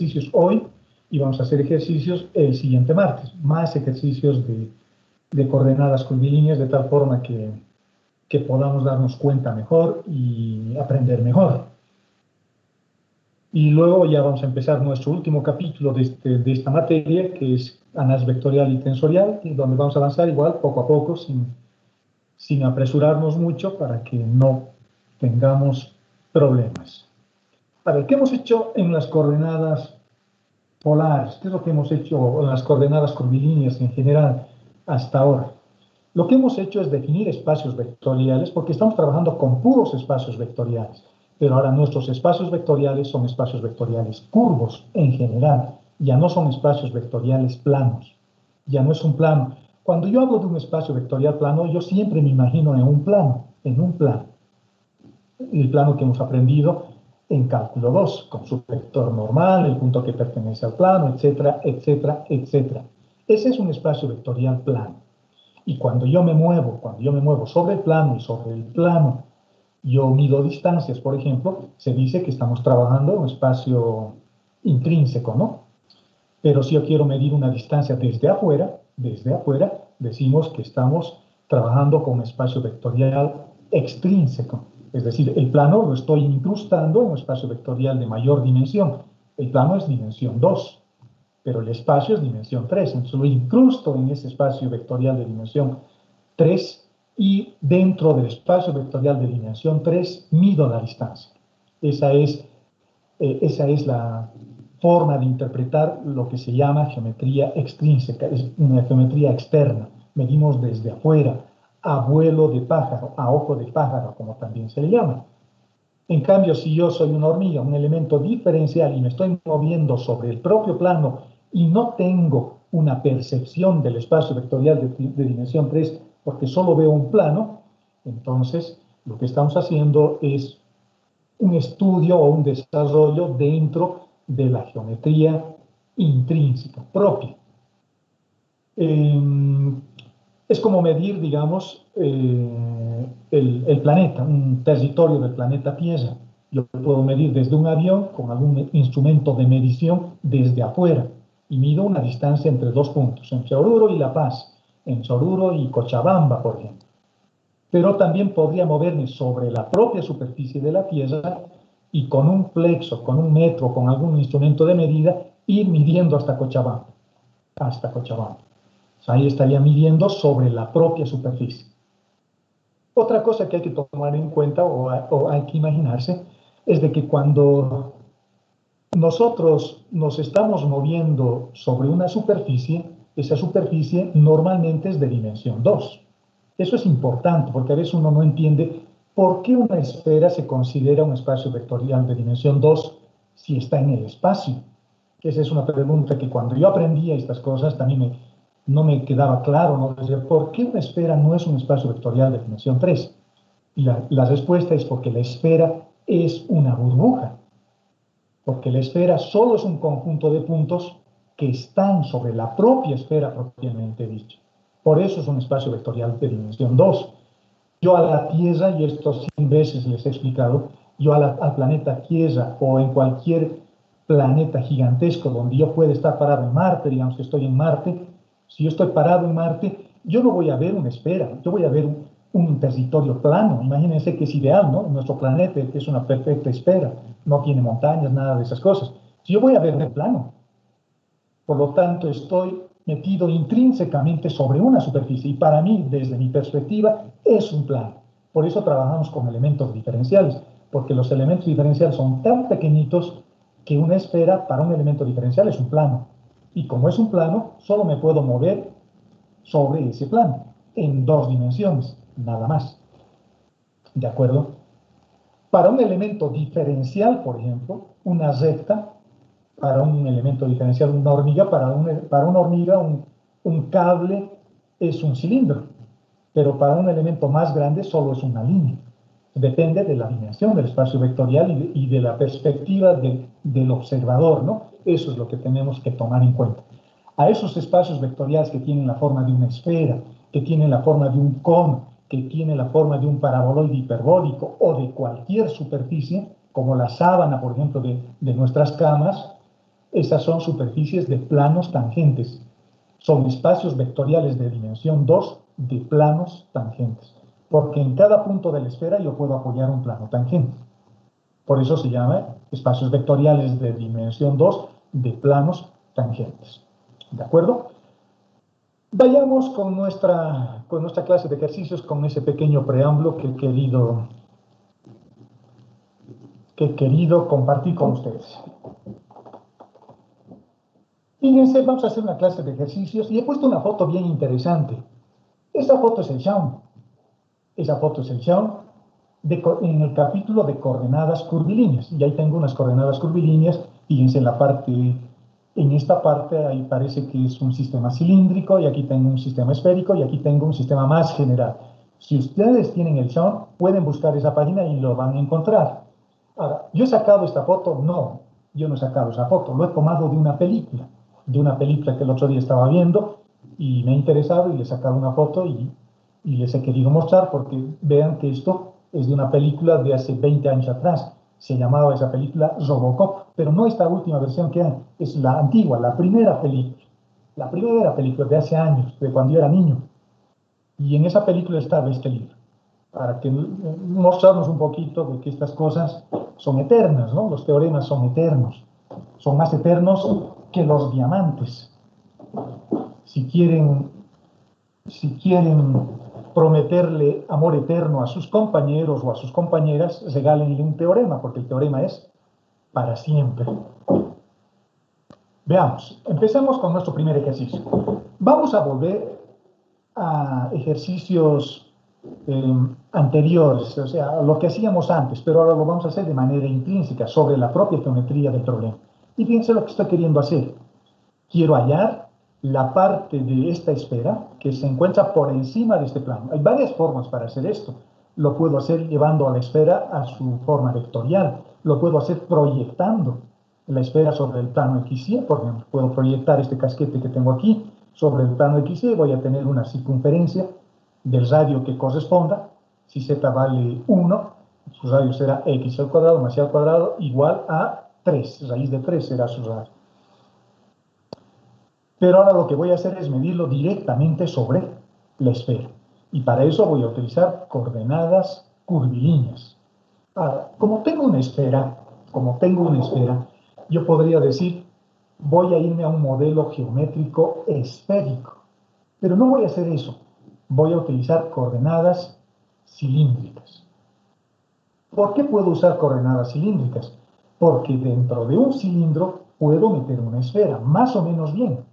ejercicios hoy y vamos a hacer ejercicios el siguiente martes, más ejercicios de coordenadas curvilíneas, de tal forma que podamos darnos cuenta mejor y aprender mejor. Y luego ya vamos a empezar nuestro último capítulo de esta materia, que es análisis vectorial y tensorial, y donde vamos a avanzar igual poco a poco, sin apresurarnos mucho para que no tengamos problemas. A ver, ¿qué hemos hecho en las coordenadas polares? ¿Qué es lo que hemos hecho en las coordenadas curvilíneas en general hasta ahora? Lo que hemos hecho es definir espacios vectoriales, porque estamos trabajando con puros espacios vectoriales. Pero ahora nuestros espacios vectoriales son espacios vectoriales curvos en general. Ya no son espacios vectoriales planos. Ya no es un plano. Cuando yo hablo de un espacio vectorial plano, yo siempre me imagino en un plano. El plano que hemos aprendido en cálculo 2, con su vector normal, el punto que pertenece al plano, etcétera, etcétera, etcétera. Ese es un espacio vectorial plano. Y cuando yo me muevo sobre el plano y sobre el plano, yo mido distancias, por ejemplo, se dice que estamos trabajando en un espacio intrínseco, ¿no? Pero si yo quiero medir una distancia desde afuera, decimos que estamos trabajando con un espacio vectorial extrínseco. Es decir, el plano lo estoy incrustando en un espacio vectorial de mayor dimensión. El plano es dimensión 2, pero el espacio es dimensión 3. Entonces lo incrusto en ese espacio vectorial de dimensión 3 y dentro del espacio vectorial de dimensión 3 mido la distancia. Esa es la forma de interpretar lo que se llama geometría extrínseca, es una geometría externa. Medimos desde afuera, a vuelo de pájaro, a ojo de pájaro, como también se le llama. En cambio, si yo soy una hormiga, un elemento diferencial, y me estoy moviendo sobre el propio plano y no tengo una percepción del espacio vectorial de dimensión 3, porque solo veo un plano, entonces lo que estamos haciendo es un estudio o un desarrollo dentro de la geometría intrínseca propia. Es como medir, digamos, el planeta, un territorio del planeta Tierra. Yo puedo medir desde un avión con algún instrumento de medición desde afuera y mido una distancia entre dos puntos, entre Oruro y La Paz, entre Oruro y Cochabamba, por ejemplo. Pero también podría moverme sobre la propia superficie de la Tierra y con un flexo, con un metro, con algún instrumento de medida, ir midiendo hasta Cochabamba. Ahí estaría midiendo sobre la propia superficie. Otra cosa que hay que tomar en cuenta o hay que imaginarse es de que cuando nosotros nos estamos moviendo sobre una superficie, esa superficie normalmente es de dimensión 2. Eso es importante porque a veces uno no entiende por qué una esfera se considera un espacio vectorial de dimensión 2 si está en el espacio. Esa es una pregunta que cuando yo aprendía estas cosas también no me quedaba claro, ¿no? Decir, ¿por qué una esfera no es un espacio vectorial de dimensión 3? Y la respuesta es porque la esfera es una burbuja. Porque la esfera solo es un conjunto de puntos que están sobre la propia esfera propiamente dicha. Por eso es un espacio vectorial de dimensión 2. Yo a la Tierra, y esto 100 veces les he explicado, yo al planeta Tierra o en cualquier planeta gigantesco donde yo pueda estar parado en Marte, digamos que estoy en Marte, si yo estoy parado en Marte, yo no voy a ver una esfera, yo voy a ver un territorio plano. Imagínense que es ideal, ¿no? Nuestro planeta es una perfecta esfera, no tiene montañas, nada de esas cosas. Si yo voy a ver un plano, por lo tanto estoy metido intrínsecamente sobre una superficie y para mí, desde mi perspectiva, es un plano. Por eso trabajamos con elementos diferenciales, porque los elementos diferenciales son tan pequeñitos que una esfera para un elemento diferencial es un plano. Y como es un plano, solo me puedo mover sobre ese plano, en 2 dimensiones, nada más. ¿De acuerdo? Para un elemento diferencial, por ejemplo, una recta, para un elemento diferencial, una hormiga, para una hormiga un cable es un cilindro, pero para un elemento más grande solo es una línea. Depende de la dimensión del espacio vectorial y de la perspectiva del observador, ¿no? Eso es lo que tenemos que tomar en cuenta. A esos espacios vectoriales que tienen la forma de una esfera, que tienen la forma de un cono, que tienen la forma de un paraboloide hiperbólico o de cualquier superficie, como la sábana, por ejemplo, de nuestras camas, Esas son superficies de planos tangentes. Son espacios vectoriales de dimensión 2 de planos tangentes. Porque en cada punto de la esfera yo puedo apoyar un plano tangente. Por eso se llama espacios vectoriales de dimensión 2 de planos tangentes. ¿De acuerdo? Vayamos con nuestra clase de ejercicios, con ese pequeño preámbulo que he querido compartir con ustedes. Fíjense, vamos a hacer una clase de ejercicios y he puesto una foto bien interesante. Esa foto es el Shaun. Esa foto es el Shaun en el capítulo de coordenadas curvilíneas. Y ahí tengo unas coordenadas curvilíneas. Fíjense en esta parte ahí parece que es un sistema cilíndrico y aquí tengo un sistema esférico y aquí tengo un sistema más general. Si ustedes tienen el Shaun, pueden buscar esa página y lo van a encontrar. Ahora, ¿yo he sacado esta foto? No, yo no he sacado esa foto. Lo he tomado de una película que el otro día estaba viendo y me ha interesado y le he sacado una foto y les he querido mostrar porque vean que esto es de una película de hace 20 años atrás. Se llamaba esa película Robocop, pero no esta última versión que hay, es la antigua, la primera película de hace años, de cuando yo era niño. Y en esa película estaba este libro, para que mostrarnos un poquito de que estas cosas son eternas, ¿no? Los teoremas son eternos, son más eternos que los diamantes. Si quieren prometerle amor eterno a sus compañeros o a sus compañeras, regálenle un teorema, porque el teorema es para siempre. Veamos, empecemos con nuestro primer ejercicio. Vamos a volver a ejercicios anteriores, o sea, lo que hacíamos antes, pero ahora lo vamos a hacer de manera intrínseca, sobre la propia geometría del problema. Y fíjense lo que estoy queriendo hacer. Quiero hallar la parte de esta esfera que se encuentra por encima de este plano. Hay varias formas para hacer esto. Lo puedo hacer llevando a la esfera a su forma vectorial. Lo puedo hacer proyectando la esfera sobre el plano XY. Por ejemplo, puedo proyectar este casquete que tengo aquí sobre el plano XY. Voy a tener una circunferencia del radio que corresponda. Si z vale 1, su radio será x al cuadrado más y al cuadrado igual a 3. Raíz de 3 será su radio. Pero ahora lo que voy a hacer es medirlo directamente sobre la esfera. Y para eso voy a utilizar coordenadas curvilíneas. Ahora, como tengo una esfera, yo podría decir, voy a irme a un modelo geométrico esférico. Pero no voy a hacer eso. Voy a utilizar coordenadas cilíndricas. ¿Por qué puedo usar coordenadas cilíndricas? Porque dentro de un cilindro puedo meter una esfera, más o menos bien.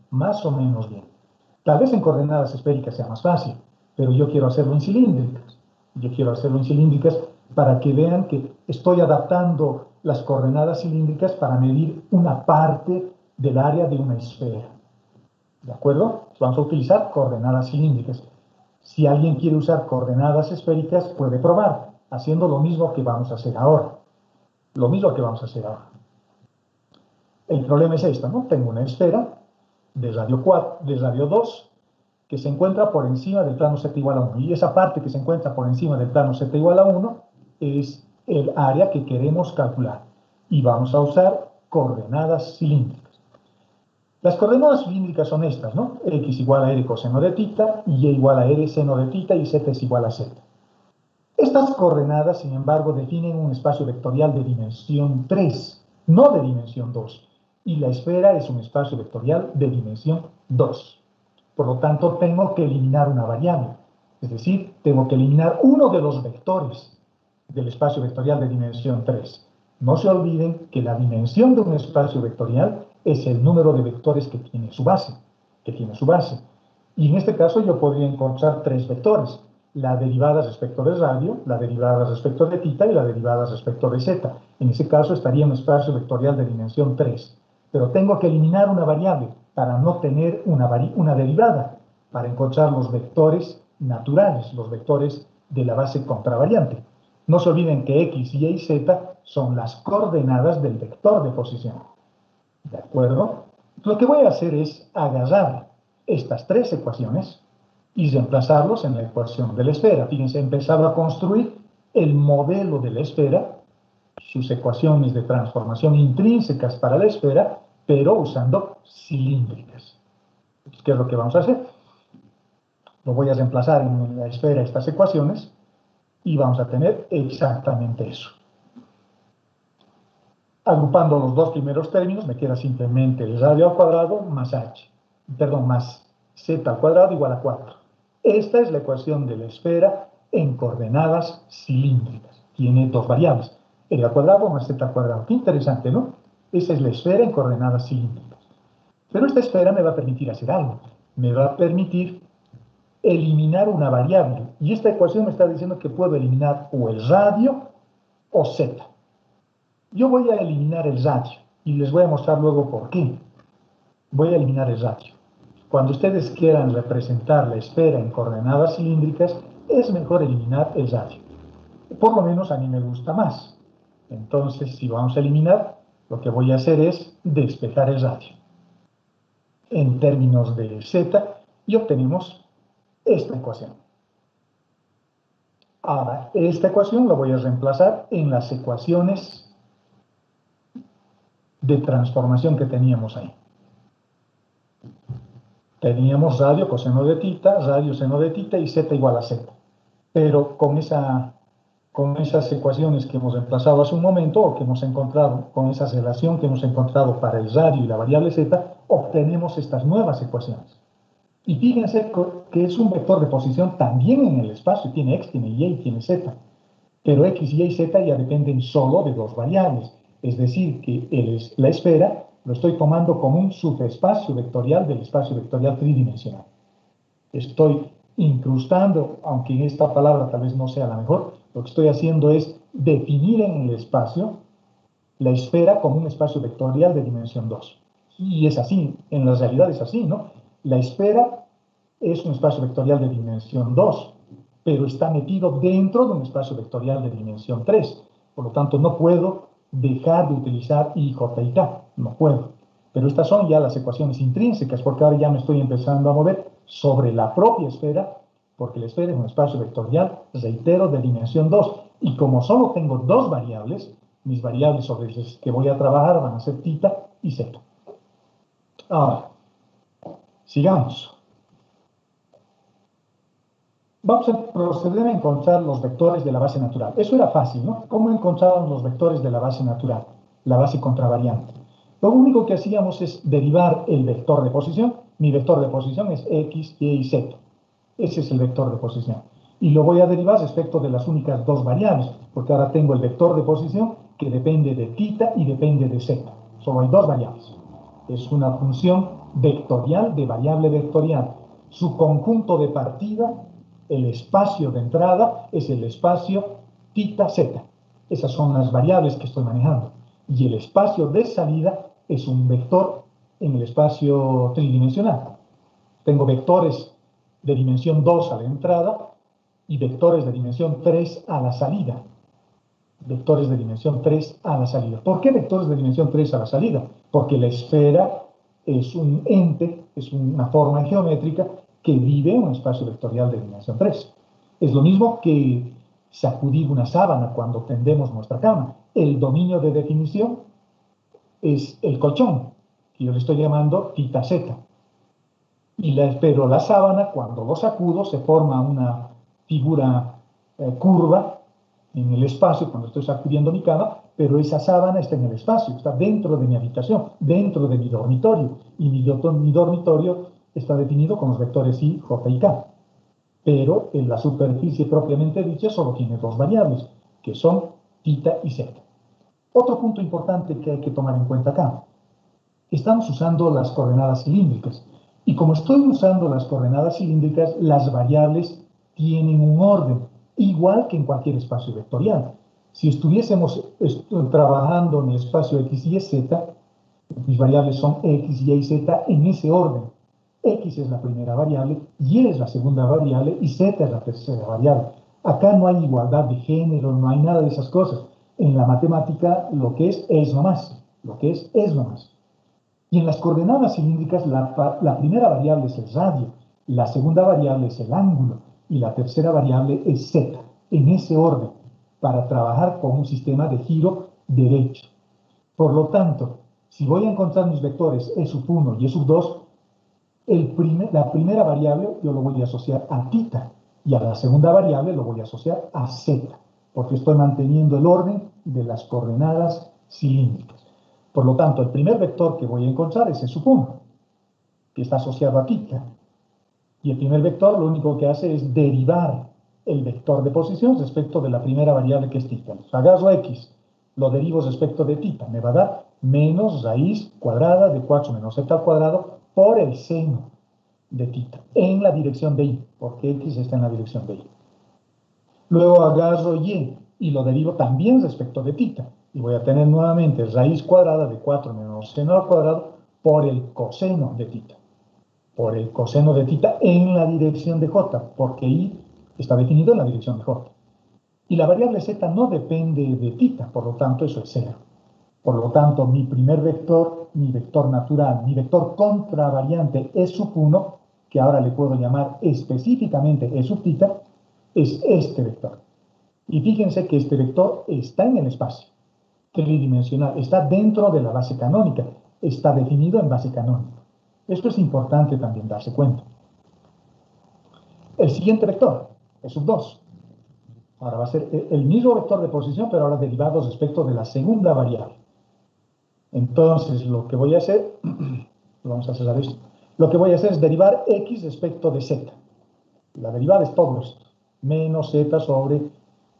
Tal vez en coordenadas esféricas sea más fácil, pero yo quiero hacerlo en cilíndricas. Para que vean que estoy adaptando las coordenadas cilíndricas para medir una parte del área de una esfera. ¿De acuerdo? Vamos a utilizar coordenadas cilíndricas. Si alguien quiere usar coordenadas esféricas, puede probar, haciendo lo mismo que vamos a hacer ahora. El problema es esto, ¿no? Tengo una esfera de radio 2 que se encuentra por encima del plano z igual a 1. Y esa parte que se encuentra por encima del plano z igual a 1 es el área que queremos calcular. Y vamos a usar coordenadas cilíndricas. Las coordenadas cilíndricas son estas, ¿no? X igual a R coseno de θ, y Y igual a R seno de θ, y Z es igual a Z. Estas coordenadas, sin embargo, definen un espacio vectorial de dimensión 3, no de dimensión 2. Y la esfera es un espacio vectorial de dimensión 2. Por lo tanto, tengo que eliminar una variable. Es decir, tengo que eliminar uno de los vectores del espacio vectorial de dimensión 3. No se olviden que la dimensión de un espacio vectorial es el número de vectores que tiene su base. Y en este caso yo podría encontrar tres vectores. La derivada respecto del radio, la derivada respecto de θ y la derivada respecto de z. En ese caso estaría un espacio vectorial de dimensión 3. Pero tengo que eliminar una variable para no tener una derivada, para encontrar los vectores naturales, los vectores de la base contravariante. No se olviden que x, y y z son las coordenadas del vector de posición. ¿De acuerdo? Lo que voy a hacer es agarrar estas tres ecuaciones y reemplazarlos en la ecuación de la esfera. Fíjense, he empezado a construir el modelo de la esfera, sus ecuaciones de transformación intrínsecas para la esfera, pero usando cilíndricas. ¿Qué es lo que vamos a hacer? Lo voy a reemplazar en la esfera estas ecuaciones y vamos a tener exactamente eso. Agrupando los dos primeros términos, me queda simplemente el radio al cuadrado más más z al cuadrado igual a 4. Esta es la ecuación de la esfera en coordenadas cilíndricas. Tiene dos variables, r al cuadrado más z al cuadrado. Qué interesante, ¿no? Esa es la esfera en coordenadas cilíndricas. Pero esta esfera me va a permitir hacer algo. Me va a permitir eliminar una variable. Y esta ecuación me está diciendo que puedo eliminar o el radio o z. Yo voy a eliminar el radio y les voy a mostrar luego por qué. Voy a eliminar el radio. Cuando ustedes quieran representar la esfera en coordenadas cilíndricas, es mejor eliminar el radio. Por lo menos a mí me gusta más. Entonces, si vamos a eliminar, lo que voy a hacer es despejar el radio en términos de z y obtenemos esta ecuación. Ahora, esta ecuación la voy a reemplazar en las ecuaciones de transformación que teníamos ahí. Teníamos radio coseno de tita, radio seno de tita y z igual a z. Pero con esas ecuaciones que hemos reemplazado hace un momento, o que hemos encontrado, con esa relación que hemos encontrado para el radio y la variable z, obtenemos estas nuevas ecuaciones. Y fíjense que es un vector de posición también en el espacio, tiene x, tiene y, tiene z. Pero x, y z ya dependen solo de dos variables. Es decir, que la esfera lo estoy tomando como un subespacio vectorial del espacio vectorial tridimensional. Estoy incrustando, aunque esta palabra tal vez no sea la mejor, lo que estoy haciendo es definir en el espacio la esfera como un espacio vectorial de dimensión 2. Y es así, en la realidad es así, ¿no? La esfera es un espacio vectorial de dimensión 2, pero está metido dentro de un espacio vectorial de dimensión 3. Por lo tanto, no puedo dejar de utilizar I, J y K. No puedo. Pero estas son ya las ecuaciones intrínsecas, porque ahora ya me estoy empezando a mover sobre la propia esfera, porque la esfera es un espacio vectorial, reitero, de dimensión 2. Y como solo tengo dos variables, mis variables sobre las que voy a trabajar van a ser tita y z. Ahora, sigamos. Vamos a proceder a encontrar los vectores de la base natural. Eso era fácil, ¿no? ¿Cómo encontrábamos los vectores de la base natural? La base contravariante. Lo único que hacíamos es derivar el vector de posición. Mi vector de posición es x, y y z. Ese es el vector de posición. Y lo voy a derivar respecto de las únicas dos variables, porque ahora tengo el vector de posición que depende de tita y depende de z. Solo hay dos variables. Es una función vectorial de variable vectorial. Su conjunto de partida, el espacio de entrada, es el espacio tita z. Esas son las variables que estoy manejando. Y el espacio de salida es un vector en el espacio tridimensional. Tengo vectores de dimensión 2 a la entrada y vectores de dimensión 3 a la salida. Vectores de dimensión 3 a la salida. ¿Por qué vectores de dimensión 3 a la salida? Porque la esfera es un ente, es una forma geométrica que vive en un espacio vectorial de dimensión 3. Es lo mismo que sacudir una sábana cuando tendemos nuestra cama. El dominio de definición es el colchón, que yo le estoy llamando tita z. Pero la sábana, cuando lo sacudo, se forma una figura curva en el espacio cuando estoy sacudiendo mi cama, pero esa sábana está en el espacio, está dentro de mi habitación, dentro de mi dormitorio, y mi dormitorio está definido con los vectores I, J y K. Pero en la superficie propiamente dicha solo tiene dos variables, que son tita y z. Otro punto importante que hay que tomar en cuenta acá. Estamos usando las coordenadas cilíndricas. Y como estoy usando las coordenadas cilíndricas, las variables tienen un orden, igual que en cualquier espacio vectorial. Si estuviésemos trabajando en el espacio x, y, z, mis variables son x, y, z en ese orden. X es la primera variable, y es la segunda variable, y z es la tercera variable. Acá no hay igualdad de género, no hay nada de esas cosas. En la matemática lo que es nomás. Lo que es nomás. Y en las coordenadas cilíndricas la primera variable es el radio, la segunda variable es el ángulo y la tercera variable es z, en ese orden, para trabajar con un sistema de giro derecho. Por lo tanto, Si voy a encontrar mis vectores E sub 1 y E sub 2, la primera variable yo lo voy a asociar a θ y a la segunda variable lo voy a asociar a z, porque estoy manteniendo el orden de las coordenadas cilíndricas. Por lo tanto, el primer vector que voy a encontrar es E sub 1, que está asociado a θ. Y el primer vector lo único que hace es derivar el vector de posición respecto de la primera variable que es θ. Agarro x, lo derivo respecto de θ, me va a dar menos raíz cuadrada de 4 menos z al cuadrado por el seno de θ, en la dirección de y, porque x está en la dirección de y. Luego agarro y lo derivo también respecto de θ, y voy a tener nuevamente raíz cuadrada de 4 menos seno al cuadrado por el coseno de θ. Por el coseno de θ en la dirección de j, porque y está definido en la dirección de j. Y la variable z no depende de θ, por lo tanto eso es 0. Por lo tanto, mi primer vector, mi vector natural, mi vector contravariante E sub 1, que ahora le puedo llamar específicamente E sub θ, es este vector. Y fíjense que este vector está en el espacio tridimensional, está dentro de la base canónica, está definido en base canónica. Esto es importante también darse cuenta. El siguiente vector, E sub 2. Ahora va a ser el mismo vector de posición, pero ahora derivado respecto de la segunda variable. Entonces, lo que voy a hacer, vamos a cerrar esto, lo que voy a hacer es derivar x respecto de z. La derivada es todo esto, menos z sobre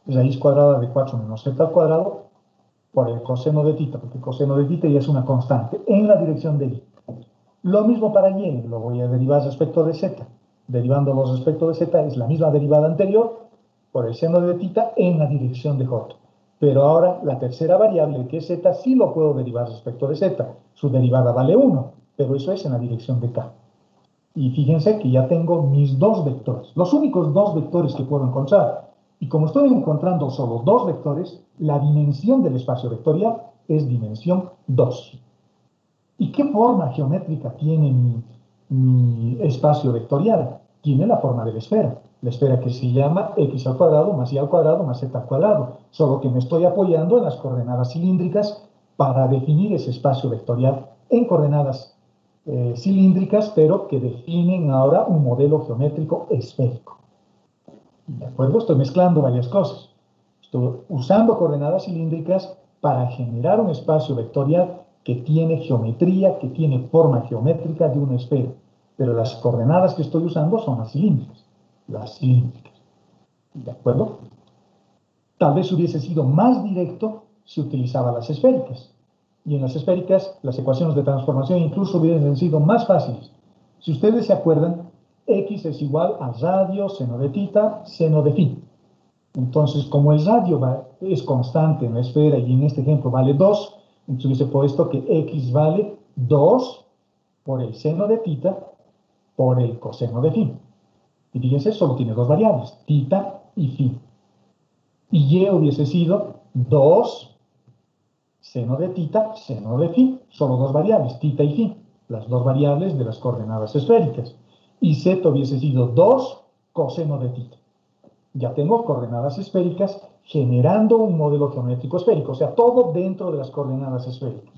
raíz cuadrada de 4 menos z al cuadrado por el coseno de θ, porque el coseno de θ ya es una constante, en la dirección de y. Lo mismo para y, lo voy a derivar respecto de z. Derivándolo respecto de z es la misma derivada anterior por el seno de θ en la dirección de j. Pero ahora la tercera variable, que es z, sí lo puedo derivar respecto de z. Su derivada vale 1, pero eso es en la dirección de k. Y fíjense que ya tengo mis dos vectores, los únicos dos vectores que puedo encontrar. Y como estoy encontrando solo dos vectores, la dimensión del espacio vectorial es dimensión 2. ¿Y qué forma geométrica tiene mi espacio vectorial? Tiene la forma de la esfera que se llama x al cuadrado más y al cuadrado más z al cuadrado, solo que me estoy apoyando en las coordenadas cilíndricas para definir ese espacio vectorial en coordenadas cilíndricas, pero que definen ahora un modelo geométrico esférico. ¿De acuerdo? Estoy mezclando varias cosas. Estoy usando coordenadas cilíndricas para generar un espacio vectorial que tiene geometría, que tiene forma geométrica de una esfera. Pero las coordenadas que estoy usando son las cilíndricas. Las cilíndricas. ¿De acuerdo? Tal vez hubiese sido más directo si utilizaba las esféricas. Y en las esféricas, las ecuaciones de transformación incluso hubiesen sido más fáciles. Si ustedes se acuerdan, x es igual a radio seno de θ, seno de φ. Entonces, como el radio es constante en la esfera y en este ejemplo vale 2, entonces hubiese puesto que x vale 2 por el seno de θ por el coseno de φ. Y fíjense, solo tiene dos variables, θ y φ. Y y hubiese sido 2 seno de θ, seno de φ. Solo dos variables, θ y φ. Las dos variables de las coordenadas esféricas. Y z hubiese sido 2 coseno de θ. Ya tengo coordenadas esféricas generando un modelo geométrico esférico, o sea, todo dentro de las coordenadas esféricas.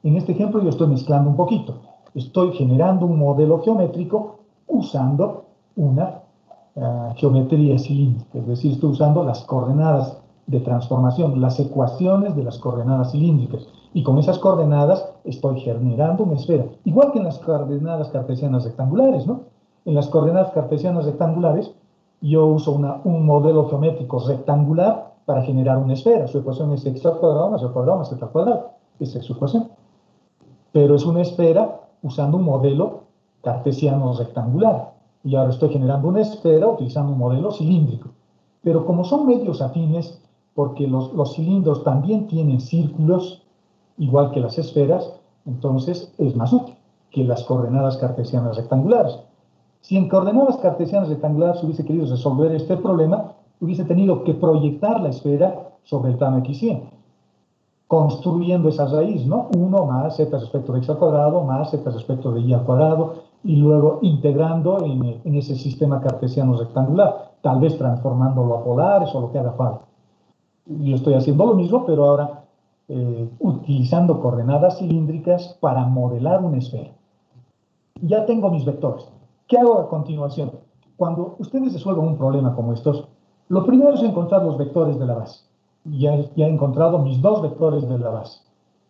En este ejemplo yo estoy mezclando un poquito. Estoy generando un modelo geométrico usando una geometría cilíndrica, es decir, estoy usando las coordenadas de transformación, las ecuaciones de las coordenadas cilíndricas, y con esas coordenadas estoy generando una esfera, igual que en las coordenadas cartesianas rectangulares, ¿no? En las coordenadas cartesianas rectangulares yo uso un modelo geométrico rectangular para generar una esfera. Su ecuación es x al cuadrado más y al cuadrado más z al cuadrado. Esa es su ecuación. Pero es una esfera usando un modelo cartesiano rectangular. Y ahora estoy generando una esfera utilizando un modelo cilíndrico. Pero como son medios afines, porque los cilindros también tienen círculos, igual que las esferas, entonces es más útil que las coordenadas cartesianas rectangulares. Si en coordenadas cartesianas rectangulares hubiese querido resolver este problema, hubiese tenido que proyectar la esfera sobre el plano x100, construyendo esa raíz, ¿no? 1 más z respecto de x al cuadrado, más z respecto de y al cuadrado, y luego integrando en ese sistema cartesiano rectangular, tal vez transformándolo a polares o lo que haga falta. Yo estoy haciendo lo mismo, pero ahora utilizando coordenadas cilíndricas para modelar una esfera. Ya tengo mis vectores. ¿Qué hago a continuación? Cuando ustedes resuelvan un problema como estos, lo primero es encontrar los vectores de la base. Ya he encontrado mis dos vectores de la base.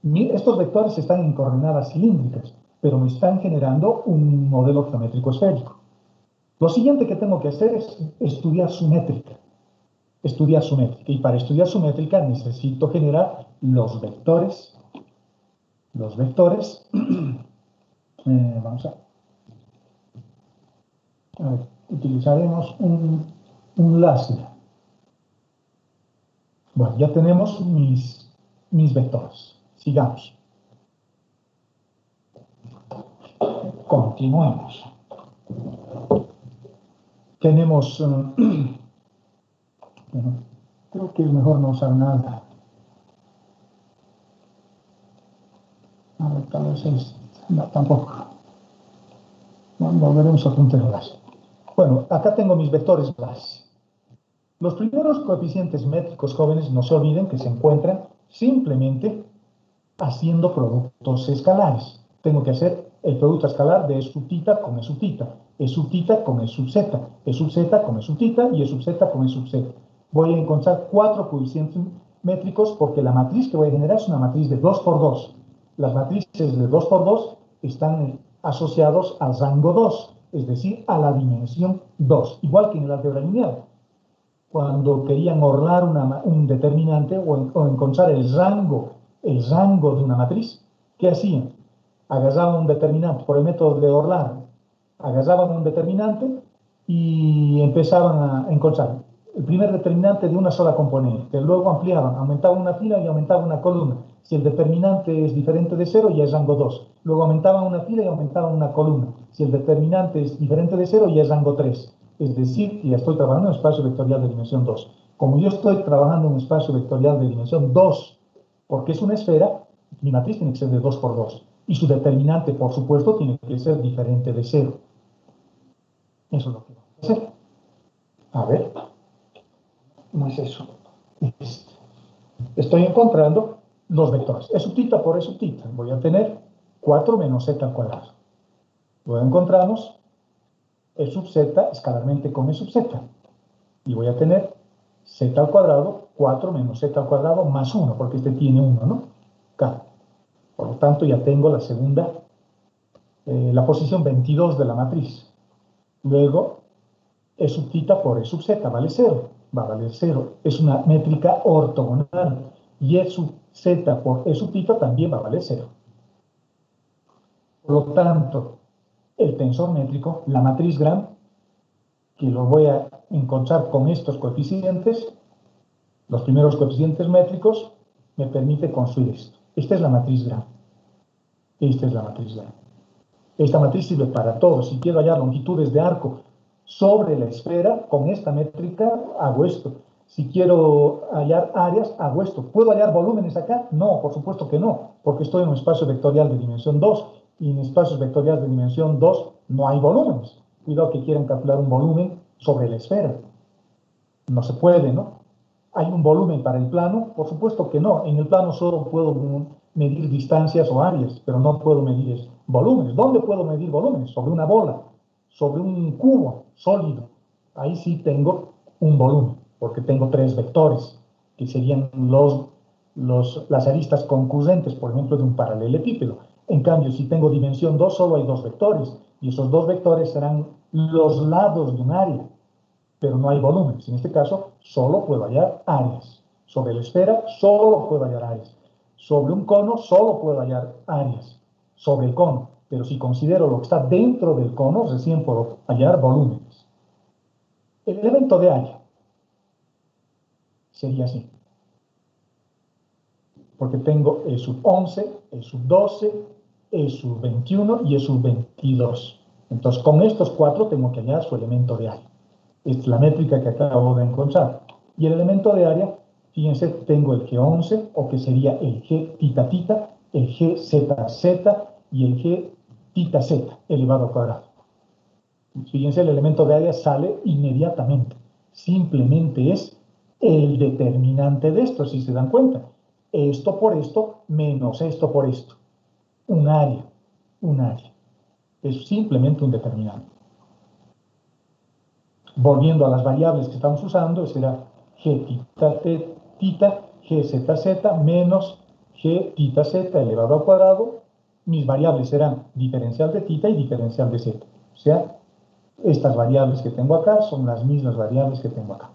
Estos vectores están en coordenadas cilíndricas, pero me están generando un modelo geométrico esférico. Lo siguiente que tengo que hacer es estudiar su métrica. Estudiar su métrica. Y para estudiar su métrica necesito generar los vectores. Los vectores. Vamos a ver, utilizaremos un láser. Bueno, ya tenemos mis vectores. Sigamos. Continuemos. Tenemos, bueno, creo que es mejor no usar nada. A ver, tal vez no, tampoco. Volveremos a puntero base. Bueno, acá tengo mis vectores base. Los primeros coeficientes métricos jóvenes, no se olviden que se encuentran simplemente haciendo productos escalares. Tengo que hacer el producto escalar de E sub tita con E sub tita, E sub tita con E sub zeta, E sub zeta con E sub tita y E sub zeta con E sub zeta. Voy a encontrar 4 coeficientes métricos porque la matriz que voy a generar es una matriz de 2 por 2. Las matrices de 2 por 2 están asociados al rango 2, es decir, a la dimensión 2, igual que en el álgebra lineal. Cuando querían ordenar un determinante o encontrar el rango de una matriz, ¿qué hacían? Agarraban un determinante por el método de Orlar, agarraban un determinante y empezaban a encontrar el primer determinante de una sola componente, luego ampliaban, aumentaban una fila y aumentaban una columna. Si el determinante es diferente de 0, ya es rango 2. Luego aumentaban una fila y aumentaban una columna. Si el determinante es diferente de 0, ya es rango 3. Es decir, ya estoy trabajando en un espacio vectorial de dimensión 2. Como yo estoy trabajando en un espacio vectorial de dimensión 2, porque es una esfera, mi matriz tiene que ser de 2 por 2. Y su determinante, por supuesto, tiene que ser diferente de 0. Eso es lo que vamos a hacer. A ver, no es eso. Estoy encontrando los vectores. E sub tita por E sub tita. Voy a tener 4 menos z al cuadrado. Luego encontramos E sub z escalarmente con E sub z. Y voy a tener z al cuadrado, 4 menos z al cuadrado más 1, porque este tiene 1, ¿no? K. Por lo tanto, ya tengo la segunda, la posición 22 de la matriz. Luego, E sub tita por E sub z vale 0. Va a valer 0. Es una métrica ortogonal. Y E sub z por E sub tita también va a valer 0. Por lo tanto, el tensor métrico, la matriz Gram, que lo voy a encontrar con estos coeficientes, los primeros coeficientes métricos, me permite construir esto. Esta es la matriz Gram. Esta es la matriz Gram. Esta matriz sirve para todo. Si quiero hallar longitudes de arco sobre la esfera, con esta métrica hago esto. Si quiero hallar áreas, hago esto. ¿Puedo hallar volúmenes acá? No, por supuesto que no, porque estoy en un espacio vectorial de dimensión 2 y en espacios vectoriales de dimensión 2 no hay volúmenes. Cuidado que quieran calcular un volumen sobre la esfera. No se puede, ¿no? ¿Hay un volumen para el plano? Por supuesto que no. En el plano solo puedo medir distancias o áreas, pero no puedo medir volúmenes. ¿Dónde puedo medir volúmenes? Sobre una bola, sobre un cubo sólido. Ahí sí tengo un volumen, porque tengo 3 vectores, que serían las aristas concurrentes, por ejemplo, de un paralelepípedo. En cambio, si tengo dimensión 2, solo hay 2 vectores, y esos 2 vectores serán los lados de un área, pero no hay volúmenes. En este caso, solo puedo hallar áreas. Sobre la esfera, solo puedo hallar áreas. Sobre un cono, solo puedo hallar áreas. Sobre el cono. Pero si considero lo que está dentro del cono, recién puedo hallar volúmenes. El elemento de área sería así. Porque tengo E sub 11, E sub 12, E sub 21 y E sub 22. Entonces, con estos 4 tengo que hallar su elemento de área. Esta es la métrica que acabo de encontrar. Y el elemento de área, fíjense, tengo el G11, o que sería el G tita tita, el G zeta zeta y el G tita zeta elevado al cuadrado. Fíjense, el elemento de área sale inmediatamente. Simplemente es el determinante de esto, si se dan cuenta. esto por esto menos esto por esto. Un área, un área. Es simplemente un determinante. Volviendo a las variables que estamos usando, será g tita, g zeta z menos g tita z elevado al cuadrado. Mis variables serán diferencial de tita y diferencial de z. O sea, estas variables que tengo acá son las mismas variables que tengo acá.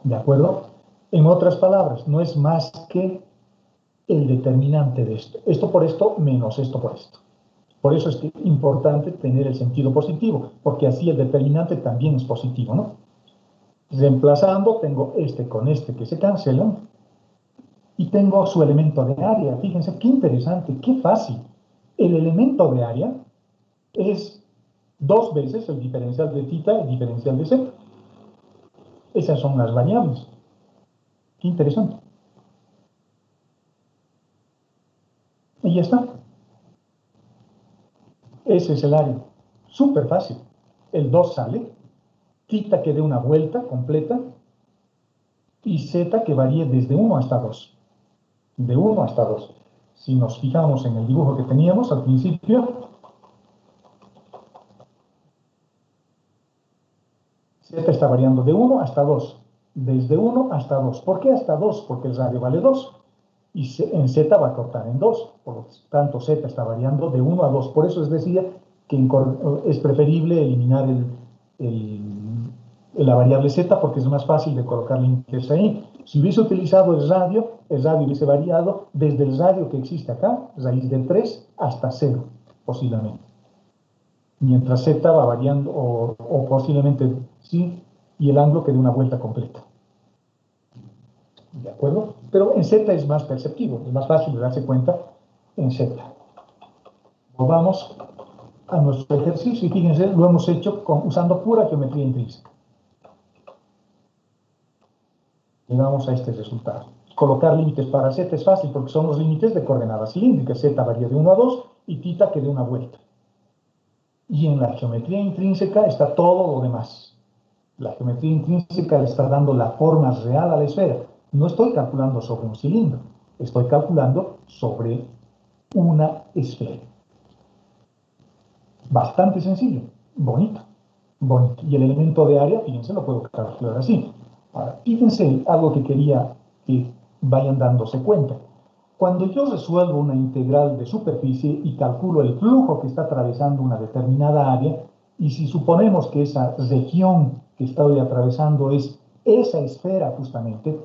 ¿De acuerdo? En otras palabras, no es más que el determinante de esto. Esto por esto menos esto por esto. Por eso es importante tener el sentido positivo, porque así el determinante también es positivo, ¿no? Reemplazando, tengo este con este que se cancelan y tengo su elemento de área. Fíjense qué interesante, qué fácil. El elemento de área es dos veces el diferencial de tita y el diferencial de z. Esas son las variables. Qué interesante. Y ya está. Ese es el área. Súper fácil. El 2 sale, tita que dé una vuelta completa y z que varíe desde 1 hasta 2. De 1 hasta 2. Si nos fijamos en el dibujo que teníamos al principio, z está variando de 1 hasta 2. Desde 1 hasta 2. ¿Por qué hasta 2? Porque el radio vale 2. Y en z va a cortar en 2. Por lo tanto, z está variando de 1 a 2. Por eso les decía que es preferible eliminar la variable z porque es más fácil de colocar límites ahí. Si hubiese utilizado el radio hubiese variado desde el radio que existe acá, raíz de 3, hasta 0, posiblemente. Mientras z va variando, o posiblemente sí, y el ángulo que dé una vuelta completa. ¿De acuerdo? Pero en z es más perceptivo, es más fácil de darse cuenta en z. Volvamos a nuestro ejercicio y fíjense, lo hemos hecho usando pura geometría intrínseca. Llegamos a este resultado. Colocar límites para z es fácil porque son los límites de coordenadas cilíndricas. Z varía de 1 a 2 y tita que dé una vuelta. Y en la geometría intrínseca está todo lo demás. La geometría intrínseca le está dando la forma real a la esfera. No estoy calculando sobre un cilindro, estoy calculando sobre una esfera. Bastante sencillo, bonito, bonito. Y el elemento de área, fíjense, lo puedo calcular así. Ahora, fíjense algo que quería que vayan dándose cuenta. Cuando yo resuelvo una integral de superficie y calculo el flujo que está atravesando una determinada área, y si suponemos que esa región que estoy atravesando es esa esfera justamente,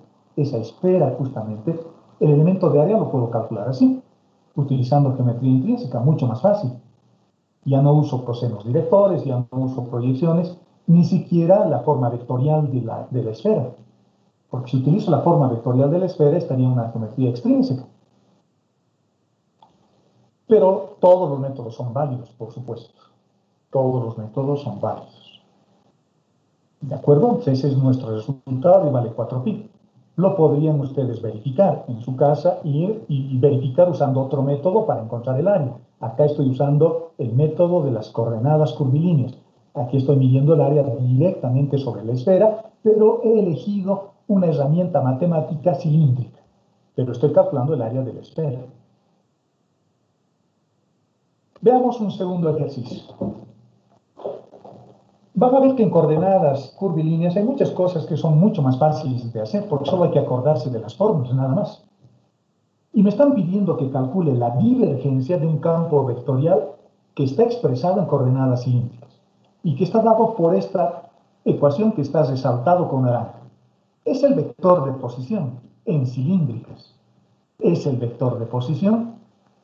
el elemento de área lo puedo calcular así, utilizando geometría intrínseca, mucho más fácil. Ya no uso cosenos directores, ya no uso proyecciones, ni siquiera la forma vectorial de la esfera. Porque si utilizo la forma vectorial de la esfera, estaría en una geometría extrínseca. Pero todos los métodos son válidos, por supuesto. Todos los métodos son válidos. ¿De acuerdo? Entonces ese es nuestro resultado y vale 4pi. Lo podrían ustedes verificar en su casa y verificar usando otro método para encontrar el área. Acá estoy usando el método de las coordenadas curvilíneas. Aquí estoy midiendo el área directamente sobre la esfera, pero he elegido una herramienta matemática cilíndrica. Pero estoy calculando el área de la esfera. Veamos un segundo ejercicio. Van a ver que en coordenadas curvilíneas hay muchas cosas que son mucho más fáciles de hacer, porque solo hay que acordarse de las fórmulas, nada más. Y me están pidiendo que calcule la divergencia de un campo vectorial que está expresado en coordenadas cilíndricas y que está dado por esta ecuación que está resaltado con naranja. Es el vector de posición en cilíndricas. Es el vector de posición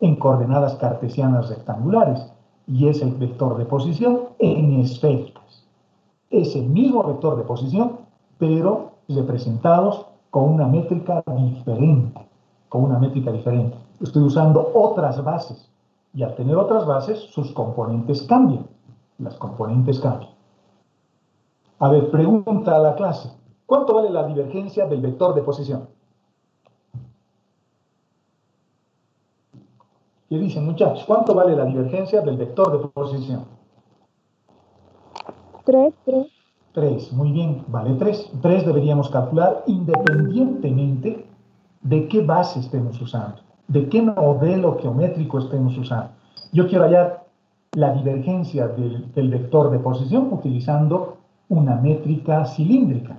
en coordenadas cartesianas rectangulares y es el vector de posición en esféricas. Es el mismo vector de posición, pero representados con una métrica diferente. Estoy usando otras bases. Y al tener otras bases, sus componentes cambian. Las componentes cambian. A ver, pregunta a la clase. ¿Cuánto vale la divergencia del vector de posición? ¿Qué dicen, muchachos? ¿Cuánto vale la divergencia del vector de posición? 3. 3, muy bien, vale 3. 3 deberíamos calcular independientemente de qué base estemos usando, de qué modelo geométrico estemos usando. Yo quiero hallar la divergencia del vector de posición utilizando una métrica cilíndrica.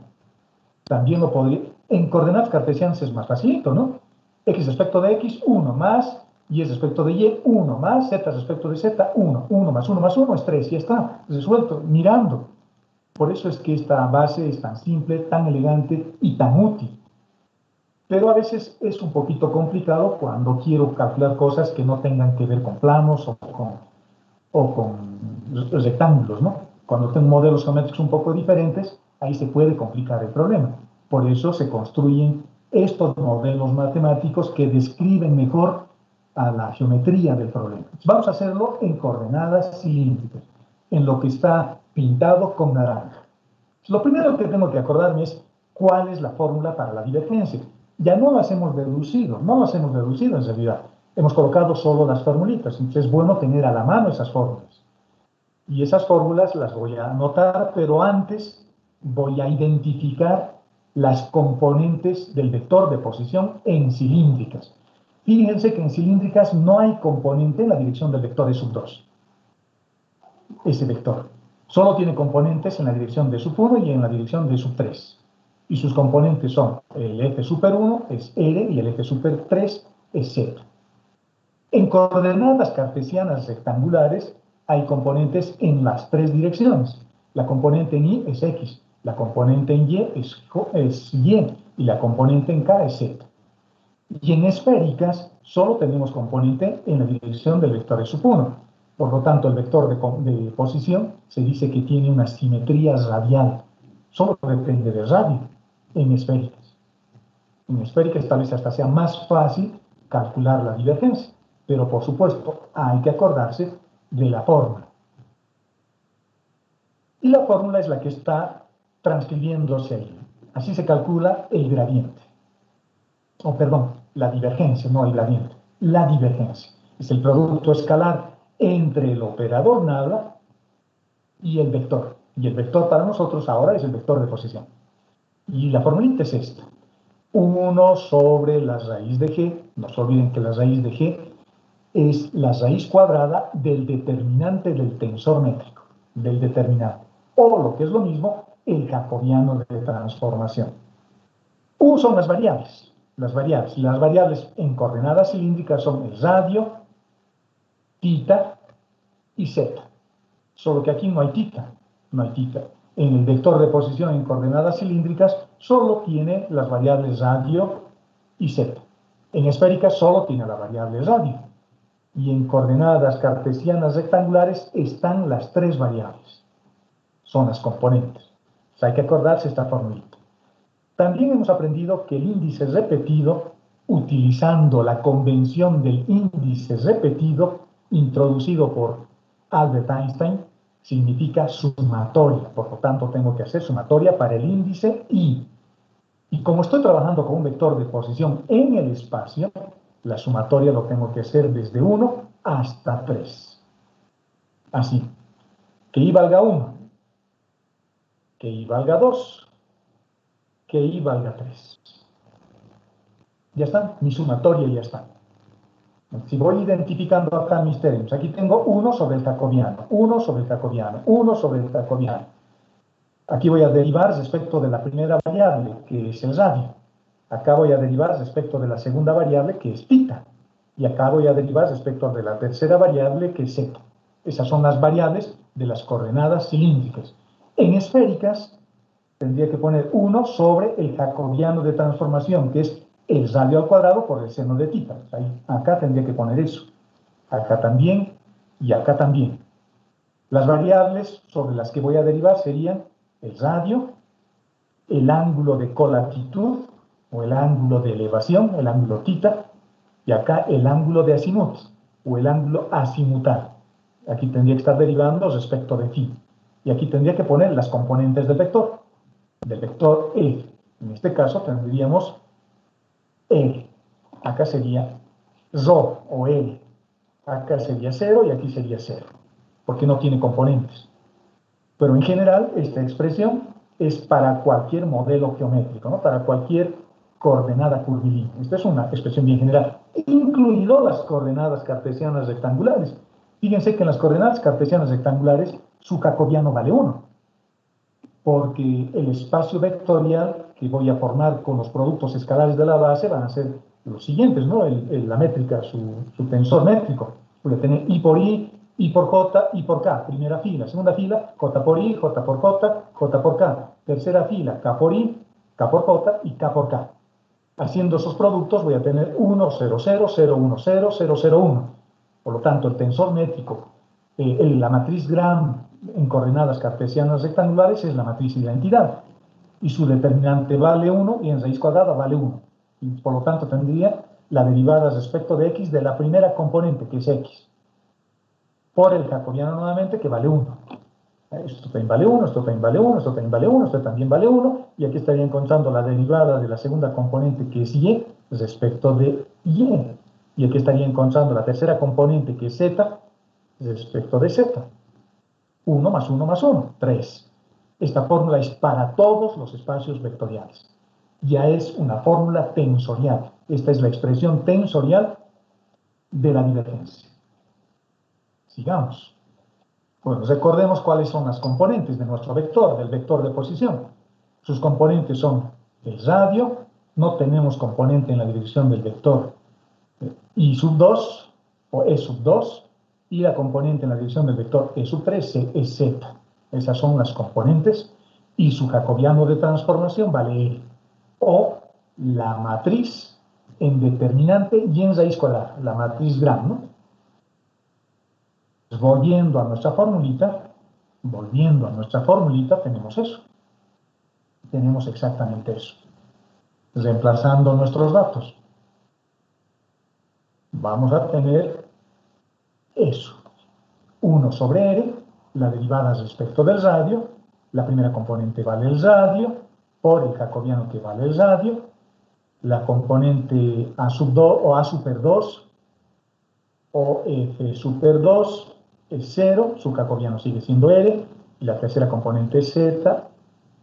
También lo podría, en coordenadas cartesianas es más facilito, ¿no? X respecto de X, 1 más, Y respecto de Y, 1 más, Z respecto de Z, 1. 1 más 1 más 1 es 3, y está resuelto, mirando. Por eso es que esta base es tan simple, tan elegante y tan útil. Pero a veces es un poquito complicado cuando quiero calcular cosas que no tengan que ver con planos o con rectángulos, ¿no? Cuando tengo modelos geométricos un poco diferentes, ahí se puede complicar el problema. Por eso se construyen estos modelos matemáticos que describen mejor a la geometría del problema. Vamos a hacerlo en coordenadas cilíndricas, en lo que está pintado con naranja. Lo primero que tengo que acordarme es cuál es la fórmula para la divergencia. Ya no las hemos deducido, en realidad. Hemos colocado solo las formulitas, entonces es bueno tener a la mano esas fórmulas. Y esas fórmulas las voy a anotar, pero antes voy a identificar las componentes del vector de posición en cilíndricas. Fíjense que en cilíndricas no hay componente en la dirección del vector E sub 2. Ese vector solo tiene componentes en la dirección de sub 1 y en la dirección de sub 3. Y sus componentes son el f super 1 es R y el f super 3 es Z. En coordenadas cartesianas rectangulares hay componentes en las tres direcciones. La componente en Y es X, la componente en Y es Y y la componente en K es Z. Y en esféricas solo tenemos componente en la dirección del vector E sub 1. Por lo tanto, el vector de posición se dice que tiene una simetría radial. Solo depende del radio en esféricas. En esféricas tal vez hasta sea más fácil calcular la divergencia. Pero por supuesto hay que acordarse de la fórmula. Y la fórmula es la que está transcribiéndose ahí. Así se calcula el gradiente. O perdón, la divergencia, no el gradiente. La divergencia es el producto escalar entre el operador nada y el vector. Y el vector para nosotros ahora es el vector de posición. Y la formulita es esta. 1 sobre la raíz de G. No se olviden que la raíz de G es la raíz cuadrada del determinante del tensor métrico, del determinante. O lo que es lo mismo, el jacobiano de transformación. U son las variables. Las variables en coordenadas cilíndricas son el radio, θ y z. Solo que aquí no hay θ. En el vector de posición en coordenadas cilíndricas solo tiene las variables radio y z. En esféricas solo tiene la variable radio. Y en coordenadas cartesianas rectangulares están las tres variables. Son las componentes. O sea, hay que acordarse esta formulita. También hemos aprendido que el índice repetido, utilizando la convención del índice repetido introducido por Albert Einstein, significa sumatoria. Por lo tanto, tengo que hacer sumatoria para el índice I. Y como estoy trabajando con un vector de posición en el espacio, la sumatoria lo tengo que hacer desde 1 hasta 3. Así. Que I valga 1. Que I valga 2. Que I valga 3. Ya está, mi sumatoria ya está. Si voy identificando acá mis términos, aquí tengo 1 sobre el jacobiano, 1 sobre el jacobiano, 1 sobre el jacobiano. Aquí voy a derivar respecto de la primera variable, que es el radio. Acá voy a derivar respecto de la segunda variable, que es θ. Y acá voy a derivar respecto de la tercera variable, que es z. Esas son las variables de las coordenadas cilíndricas. En esféricas, tendría que poner 1 sobre el jacobiano de transformación, que es el radio al cuadrado por el seno de θ. Acá tendría que poner eso. Acá también y acá también. Las variables sobre las que voy a derivar serían el radio, el ángulo de colatitud o el ángulo de elevación, el ángulo θ, y acá el ángulo de azimut o el ángulo azimutal. Aquí tendría que estar derivando respecto de φ. Y aquí tendría que poner las componentes del vector E. En este caso tendríamos L. Acá sería ρ o L. Acá sería 0 y aquí sería 0, porque no tiene componentes. Pero en general, esta expresión es para cualquier modelo geométrico, ¿no? Para cualquier coordenada curvilínea. Esta es una expresión bien general, incluido las coordenadas cartesianas rectangulares. Fíjense que en las coordenadas cartesianas rectangulares su jacobiano vale 1, porque el espacio vectorial que voy a formar con los productos escalares de la base van a ser los siguientes, ¿no? La métrica, su tensor métrico. Voy a tener I por I, I por J, I por K. Primera fila. Segunda fila, J por I, J por J, J por K. Tercera fila, K por I, K por J y K por K. Haciendo esos productos voy a tener 1, 0, 0, 0, 1, 0, 0, 0, 1. Por lo tanto, el tensor métrico, la matriz Gram en coordenadas cartesianas rectangulares es la matriz identidad. Y su determinante vale 1 y en raíz cuadrada vale 1. Y por lo tanto tendría la derivada respecto de x de la primera componente, que es x, por el jacobiano nuevamente, que vale 1. Esto también vale 1, esto también vale 1, esto también vale 1, esto también vale 1, y aquí estaría encontrando la derivada de la segunda componente, que es y, respecto de y. Y aquí estaría encontrando la tercera componente, que es z, respecto de z. 1 más 1 más 1, 3. Esta fórmula es para todos los espacios vectoriales. Ya es una fórmula tensorial. Esta es la expresión tensorial de la divergencia. Sigamos. Bueno, recordemos cuáles son las componentes de nuestro vector, del vector de posición. Sus componentes son el radio, no tenemos componente en la dirección del vector I sub 2 o E sub 2, y la componente en la dirección del vector E sub 3 es Z. Esas son las componentes, y su jacobiano de transformación vale L. O la matriz en determinante y en raíz cuadrada, la matriz Gram, ¿no? Pues volviendo a nuestra formulita, tenemos eso. Tenemos exactamente eso. Reemplazando nuestros datos, vamos a tener eso. 1 sobre R, la derivada respecto del radio, la primera componente vale el radio, por el jacobiano que vale el radio, la componente A sub 2 o A super 2 o F super 2 es 0, su jacobiano sigue siendo R, y la tercera componente es Z,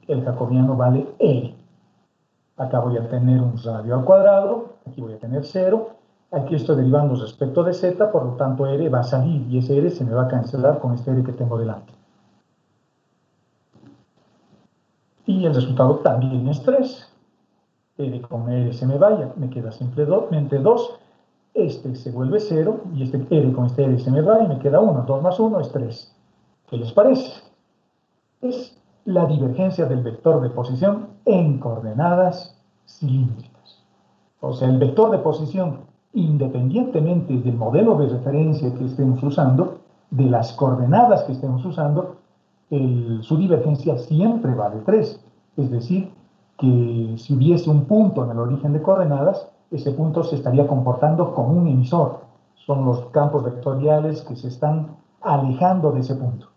el jacobiano vale L. Acá voy a tener un radio al cuadrado, aquí voy a tener 0, aquí estoy derivando respecto de Z, por lo tanto R va a salir, y ese R se me va a cancelar con este R que tengo delante. Y el resultado también es 3. R con R se me vaya, me queda simplemente 2. Este se vuelve 0, y este R con este R se me va, y me queda 1. 2 más 1 es 3. ¿Qué les parece? Es la divergencia del vector de posición en coordenadas cilíndricas. O sea, el vector de posición, independientemente del modelo de referencia que estemos usando, de las coordenadas que estemos usando, su divergencia siempre vale 3. Es decir, que si hubiese un punto en el origen de coordenadas, ese punto se estaría comportando como un emisor. Son los campos vectoriales que se están alejando de ese punto.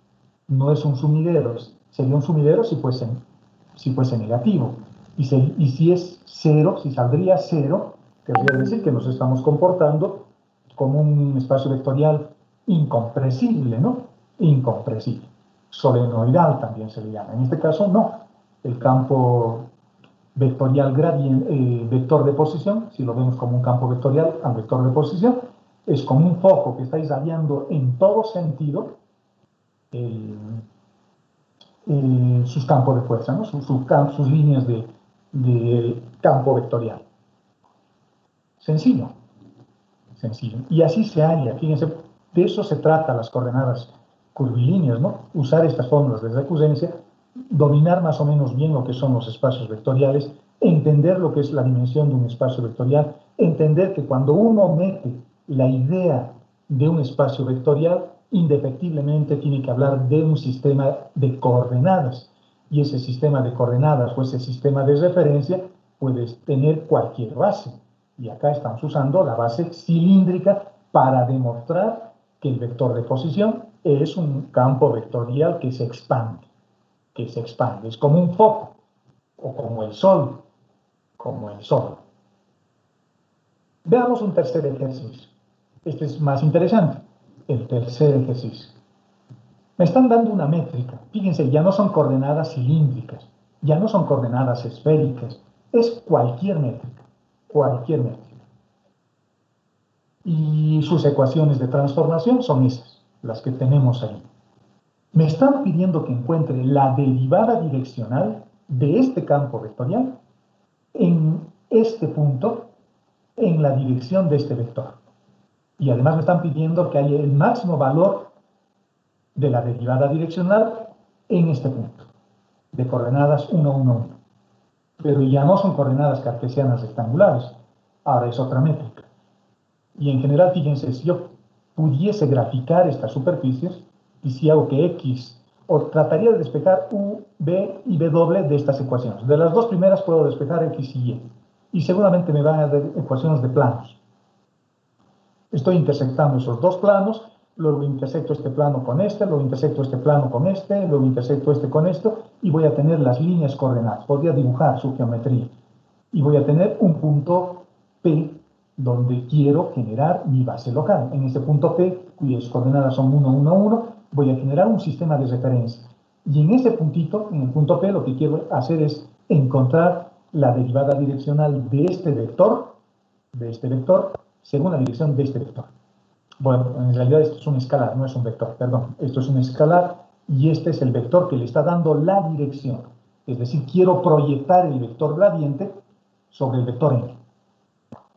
No es un sumidero, sería un sumidero si fuese negativo. Y si es 0, si saldría 0, querría decir que nos estamos comportando como un espacio vectorial incompresible, ¿no? Incompresible. Solenoidal también se le llama. En este caso, no. El campo vectorial vector de posición, si lo vemos como un campo vectorial al vector de posición, es como un foco que está irradiando en todo sentido sus campos de fuerza, ¿no? sus líneas de campo vectorial. Sencillo. Y así se halla. Fíjense, de eso se trata las coordenadas curvilíneas, ¿no? Usar estas fórmulas de recurrencia, dominar más o menos bien lo que son los espacios vectoriales, entender lo que es la dimensión de un espacio vectorial, entender que cuando uno mete la idea de un espacio vectorial, indefectiblemente tiene que hablar de un sistema de coordenadas. Y ese sistema de coordenadas o ese sistema de referencia puede tener cualquier base. Y acá estamos usando la base cilíndrica para demostrar que el vector de posición es un campo vectorial que se expande. Es como un foco, o como el sol. Veamos un tercer ejercicio. Este es más interesante. El tercer ejercicio. Me están dando una métrica. Fíjense, ya no son coordenadas cilíndricas, ya no son coordenadas esféricas, es cualquier métrica, cualquier métrica. Y sus ecuaciones de transformación son esas, las que tenemos ahí. Me están pidiendo que encuentre la derivada direccional de este campo vectorial en este punto, en la dirección de este vector. Y además me están pidiendo que haya el máximo valor de la derivada direccional en este punto, de coordenadas 1, 1, 1. Pero ya no son coordenadas cartesianas rectangulares, ahora es otra métrica. Y en general, fíjense, si yo pudiese graficar estas superficies, y si hago que X, o trataría de despejar U, B y W de estas ecuaciones. De las dos primeras puedo despejar X y Y. Y seguramente me van a dar ecuaciones de planos. Estoy intersectando esos dos planos, luego intersecto este plano con este, luego intersecto este plano con este, luego intersecto este con esto, y voy a tener las líneas coordenadas. Podría dibujar su geometría. Y voy a tener un punto P donde quiero generar mi base local. En este punto P, cuyas coordenadas son 1, 1, 1, voy a generar un sistema de referencia. Y en ese puntito, en el punto P, lo que quiero hacer es encontrar la derivada direccional de este vector, según la dirección de este vector. Bueno, en realidad esto es un escalar, no es un vector, perdón. Esto es un escalar y este es el vector que le está dando la dirección. Es decir, quiero proyectar el vector gradiente sobre el vector n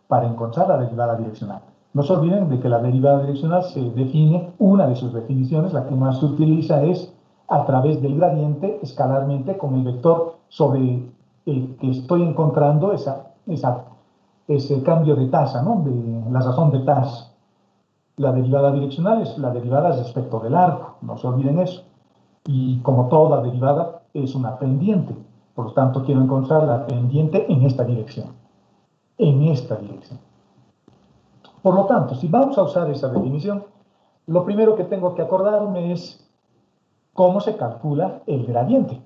para encontrar la derivada direccional. No se olviden de que la derivada direccional se define, una de sus definiciones, la que más se utiliza es a través del gradiente escalarmente con el vector sobre el que estoy encontrando ese cambio de tasa, ¿no? De la razón de tasa. La derivada direccional es la derivada respecto del arco, no se olviden eso. Y como toda derivada es una pendiente, por lo tanto quiero encontrar la pendiente en esta dirección. En esta dirección. Por lo tanto, si vamos a usar esa definición, lo primero que tengo que acordarme es cómo se calcula el gradiente.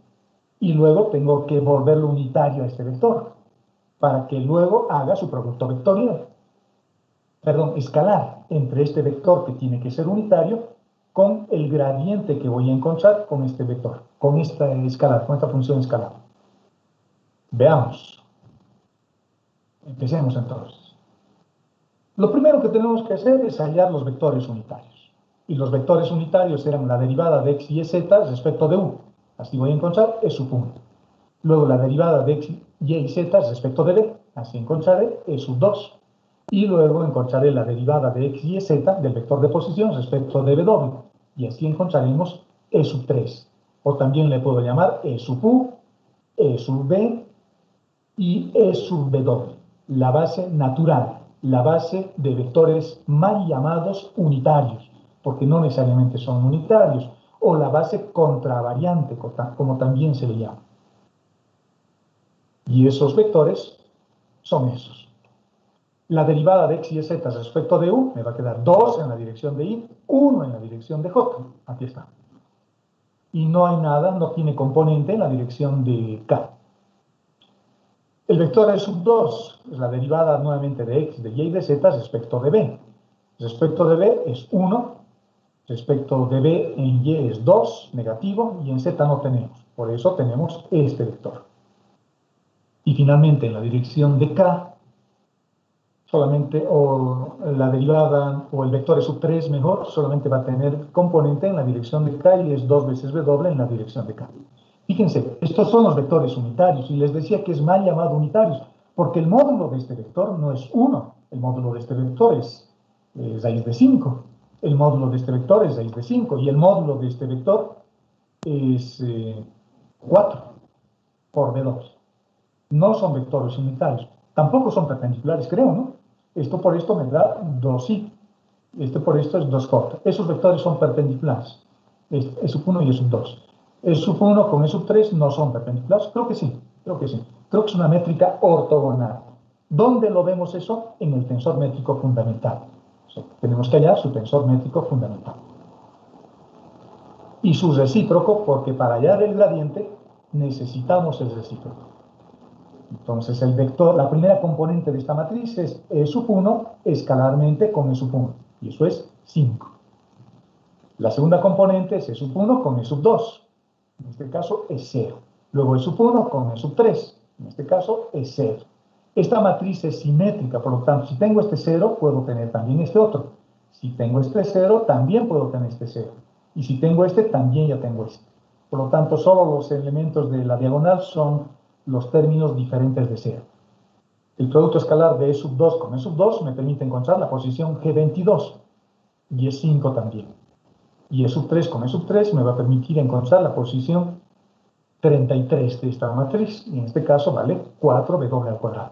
Y luego tengo que volverlo unitario a este vector, para que luego haga su producto vectorial. Perdón, escalar entre este vector que tiene que ser unitario con el gradiente que voy a encontrar con este vector, con esta escalar, con esta función escalar. Veamos. Empecemos entonces. Lo primero que tenemos que hacer es hallar los vectores unitarios. Y los vectores unitarios serán la derivada de x y z respecto de u. Así voy a encontrar e sub 1. Luego la derivada de x, y y z respecto de b. Así encontraré e sub 2. Y luego encontraré la derivada de x y z del vector de posición respecto de w. Y así encontraremos e sub 3. O también le puedo llamar e sub u, e sub b y e sub w. La base natural, la base de vectores mal llamados unitarios, porque no necesariamente son unitarios, o la base contravariante, como también se le llama. Y esos vectores son esos. La derivada de x y z respecto de u me va a quedar 2 en la dirección de y, 1 en la dirección de j. Aquí está. Y no hay nada, no tiene componente en la dirección de k. El vector e sub 2 es la derivada nuevamente de x, de y y de z respecto de b. Respecto de b es 1, respecto de b en y es 2, negativo, y en z no tenemos. Por eso tenemos este vector. Y finalmente en la dirección de k, solamente, o la derivada, o el vector e sub 3 mejor, solamente va a tener componente en la dirección de k y es 2 veces w en la dirección de k. Fíjense, estos son los vectores unitarios y les decía que es mal llamado unitarios porque el módulo de este vector no es 1, el módulo de este vector es raíz de 5, el módulo de este vector es raíz de 5 y el módulo de este vector es 4 por B2. No son vectores unitarios, tampoco son perpendiculares, creo, ¿no? Esto por esto me da 2i, este por esto es 2j. Esos vectores son perpendiculares, e sub 1 y e sub 2. E sub 1 con e sub 3 no son perpendiculares. Creo que sí, creo que sí. Creo que es una métrica ortogonal. ¿Dónde lo vemos eso? En el tensor métrico fundamental. O sea, tenemos que hallar su tensor métrico fundamental. Y su recíproco, porque para hallar el gradiente necesitamos el recíproco. Entonces el vector, la primera componente de esta matriz es e sub 1 escalarmente con e sub 1. Y eso es 5. La segunda componente es e sub 1 con e sub 2. En este caso es 0. Luego e sub 1 con e sub 3. En este caso es 0. Esta matriz es simétrica, por lo tanto, si tengo este 0, puedo tener también este otro. Si tengo este 0, también puedo tener este 0. Y si tengo este, también ya tengo este. Por lo tanto, solo los elementos de la diagonal son los términos diferentes de 0. El producto escalar de E sub 2 con E sub 2 me permite encontrar la posición G22 y E5 también. Y E sub 3 con E sub 3 me va a permitir encontrar la posición 33 de esta matriz, y en este caso vale 4W al cuadrado.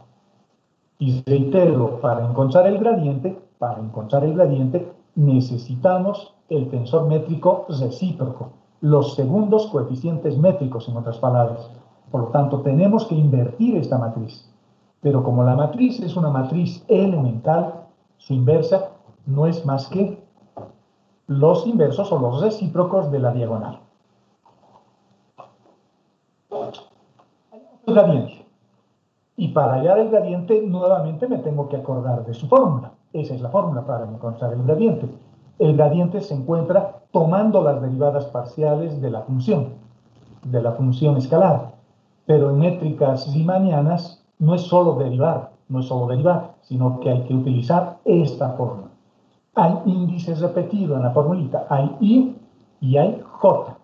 Y reitero, para encontrar el gradiente, necesitamos el tensor métrico recíproco, los segundos coeficientes métricos, en otras palabras. Por lo tanto, tenemos que invertir esta matriz. Pero como la matriz es una matriz elemental, su inversa no es más que los inversos o los recíprocos de la diagonal. El gradiente. Y para hallar el gradiente, nuevamente me tengo que acordar de su fórmula. Esa es la fórmula para encontrar el gradiente. El gradiente se encuentra tomando las derivadas parciales de la función escalar. Pero en métricas riemannianas no es solo derivar, sino que hay que utilizar esta fórmula. Hay índices repetidos en la formulita, hay I y hay J.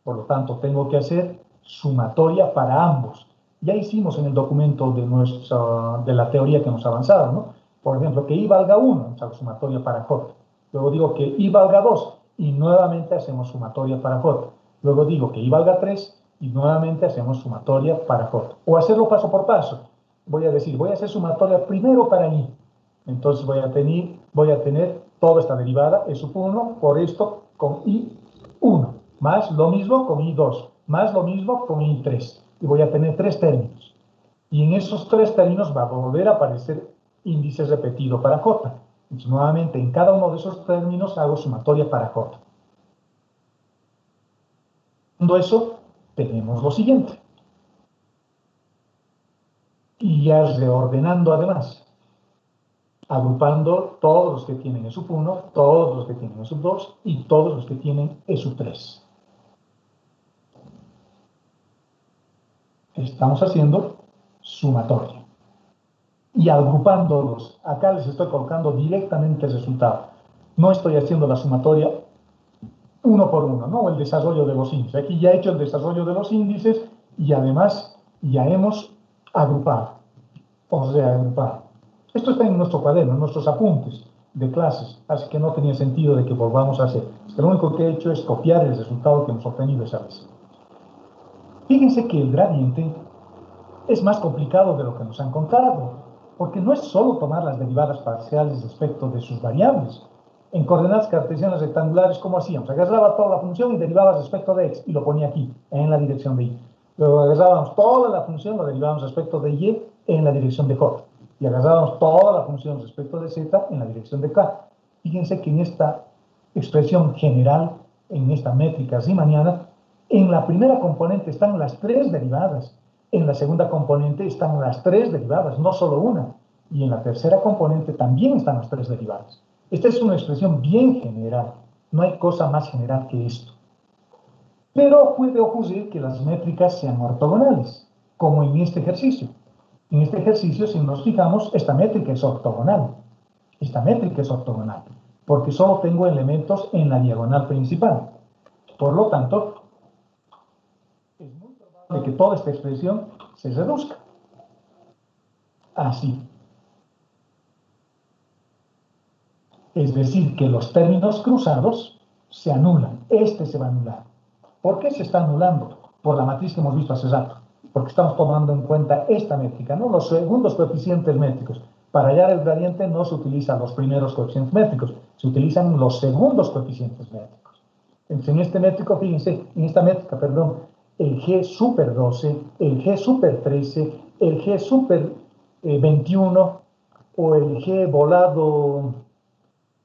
Por lo tanto, tengo que hacer sumatoria para ambos. Ya hicimos en el documento de la teoría que hemos avanzado, ¿no? Por ejemplo, que I valga 1, hago sumatoria para J. Luego digo que I valga 2 y nuevamente hacemos sumatoria para J. Luego digo que I valga 3 y nuevamente hacemos sumatoria para J. O hacerlo paso por paso. Voy a hacer sumatoria primero para I. Entonces voy a tener toda esta derivada, E sub 1, por esto con I1, más lo mismo con I2, más lo mismo con I3. Y voy a tener 3 términos. Y en esos 3 términos va a volver a aparecer índice repetido para J. Entonces, nuevamente, en cada uno de esos términos hago sumatoria para J. Haciendo eso, tenemos lo siguiente. Y ya reordenando además, agrupando todos los que tienen E sub 1, todos los que tienen E sub 2 y todos los que tienen E sub 3. Estamos haciendo sumatoria. Y agrupándolos, acá les estoy colocando directamente el resultado. No estoy haciendo la sumatoria uno por uno, ¿no? El desarrollo de los índices. Aquí ya he hecho el desarrollo de los índices y además ya hemos agrupado o reagrupado. Esto está en nuestro cuaderno, en nuestros apuntes de clases, así que no tenía sentido de que volvamos a hacer. Lo único que he hecho es copiar el resultado que hemos obtenido esa vez. Fíjense que el gradiente es más complicado de lo que nos han contado, porque no es solo tomar las derivadas parciales respecto de sus variables. En coordenadas cartesianas rectangulares, ¿cómo hacíamos? Agarraba toda la función y derivaba respecto de x, y lo ponía aquí, en la dirección de y. Luego agarrábamos toda la función, lo derivábamos respecto de y en la dirección de j. Y agarrábamos toda la función respecto de z en la dirección de k. Fíjense que en esta expresión general, en esta métrica riemanniana, en la primera componente están las 3 derivadas. En la segunda componente están las 3 derivadas, no solo una. Y en la tercera componente también están las 3 derivadas. Esta es una expresión bien general. No hay cosa más general que esto. Pero puede ocurrir que las métricas sean ortogonales, como en este ejercicio. En este ejercicio, si nos fijamos, esta métrica es ortogonal. Esta métrica es ortogonal, porque solo tengo elementos en la diagonal principal. Por lo tanto, es muy probable que toda esta expresión se reduzca. Así. Es decir, que los términos cruzados se anulan. Este se va a anular. ¿Por qué se está anulando? Por la matriz que hemos visto hace rato. Porque estamos tomando en cuenta esta métrica, ¿no? Los segundos coeficientes métricos. Para hallar el gradiente no se utilizan los primeros coeficientes métricos, se utilizan los segundos coeficientes métricos. Entonces, en este métrico, fíjense, en esta métrica, perdón, el G super 12, el G super 13, el G super 21 o el G volado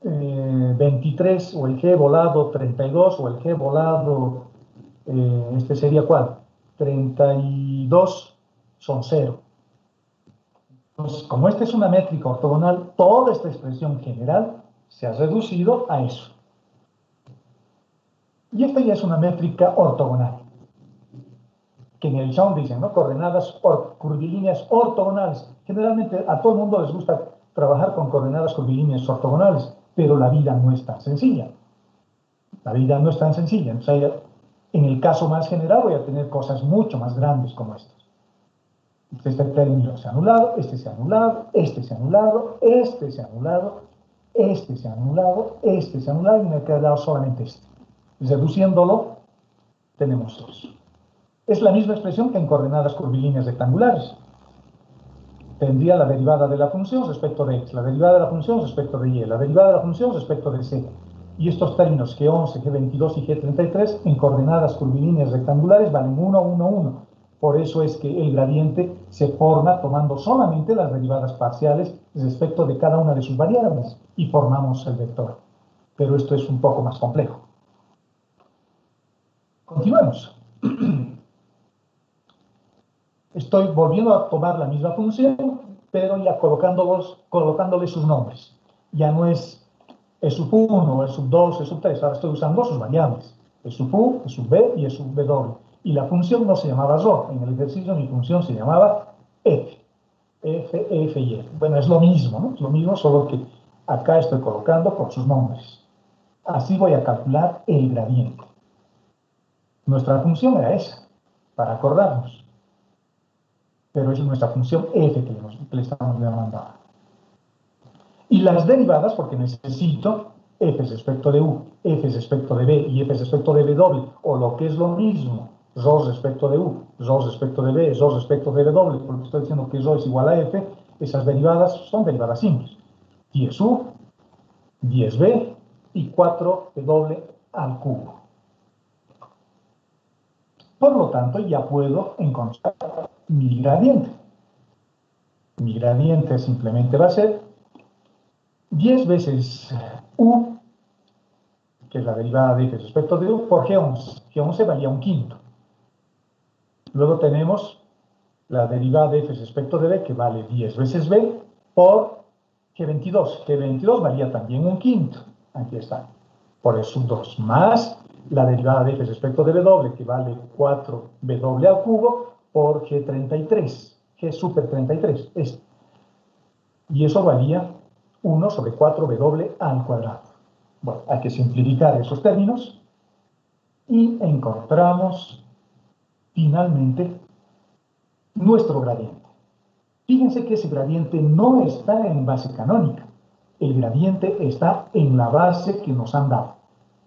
23 o el G volado 32 o el G volado, este sería ¿cuál? 32 son 0. Entonces, como esta es una métrica ortogonal, toda esta expresión general se ha reducido a eso. Y esta ya es una métrica ortogonal, que en el Shawn dicen, ¿no? Coordenadas curvilíneas ortogonales. Generalmente a todo el mundo les gusta trabajar con coordenadas curvilíneas ortogonales, pero la vida no es tan sencilla. La vida no es tan sencilla. Entonces, en el caso más general voy a tener cosas mucho más grandes como estas. Este término se ha anulado, este se ha anulado, este se ha anulado, este se ha anulado, este se ha anulado, este se ha anulado y me ha quedado solamente este. Reduciéndolo, tenemos dos. Es la misma expresión que en coordenadas curvilíneas rectangulares. Tendría la derivada de la función respecto de x, la derivada de la función respecto de y, la derivada de la función respecto de z. Y estos términos G11, G22 y G33 en coordenadas curvilíneas rectangulares valen 1, 1, 1. Por eso es que el gradiente se forma tomando solamente las derivadas parciales respecto de cada una de sus variables y formamos el vector. Pero esto es un poco más complejo. Continuemos. Estoy volviendo a tomar la misma función, pero ya colocándole sus nombres. Ya no es E sub 1, E sub 2, E sub 3. Ahora estoy usando sus variables. E sub U, E sub B y E sub W. Y la función no se llamaba ρ. En el ejercicio mi función se llamaba f. F, F y F. Bueno, es lo mismo, ¿no? Es lo mismo, solo que acá estoy colocando por sus nombres. Así voy a calcular el gradiente. Nuestra función era esa, para acordarnos. Pero es nuestra función f que le estamos llamando ahora. Y las derivadas, porque necesito f respecto de u, f respecto de b y f respecto de w, o lo que es lo mismo, ρ respecto de u, ρ respecto de b, ρ respecto de w, porque estoy diciendo que ρ es igual a f, esas derivadas son derivadas simples. 10u, 10b y 4w al cubo. Por lo tanto, ya puedo encontrar mi gradiente. Mi gradiente simplemente va a ser 10 veces u, que es la derivada de f respecto de u, por g11. G11 valía un quinto. Luego tenemos la derivada de f respecto de b, que vale 10 veces b, por g22. G22 valía también un quinto. Aquí está. Por eso 2 más la derivada de f respecto de w, que vale 4w al cubo, por g33. G super 33. Este. Y eso valía 1 sobre 4w al cuadrado. Bueno, hay que simplificar esos términos y encontramos finalmente nuestro gradiente. Fíjense que ese gradiente no está en base canónica. El gradiente está en la base que nos han dado,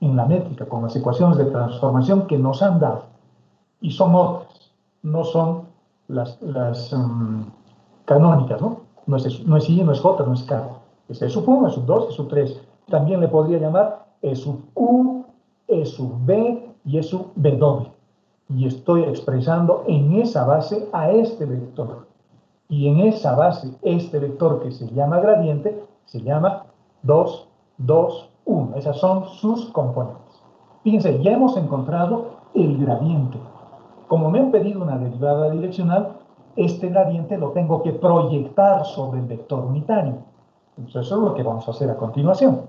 en la métrica, con las ecuaciones de transformación que nos han dado. Y son otras, no son las canónicas, ¿no? No es I, no es J, no es K. Es E sub 1, E sub 2, E sub 3. También le podría llamar E sub U, E sub B y E sub W. Y estoy expresando en esa base a este vector. Y en esa base, este vector que se llama gradiente, se llama 2, 2, 1. Esas son sus componentes. Fíjense, ya hemos encontrado el gradiente. Como me han pedido una derivada direccional, este gradiente lo tengo que proyectar sobre el vector unitario. Entonces, eso es lo que vamos a hacer a continuación.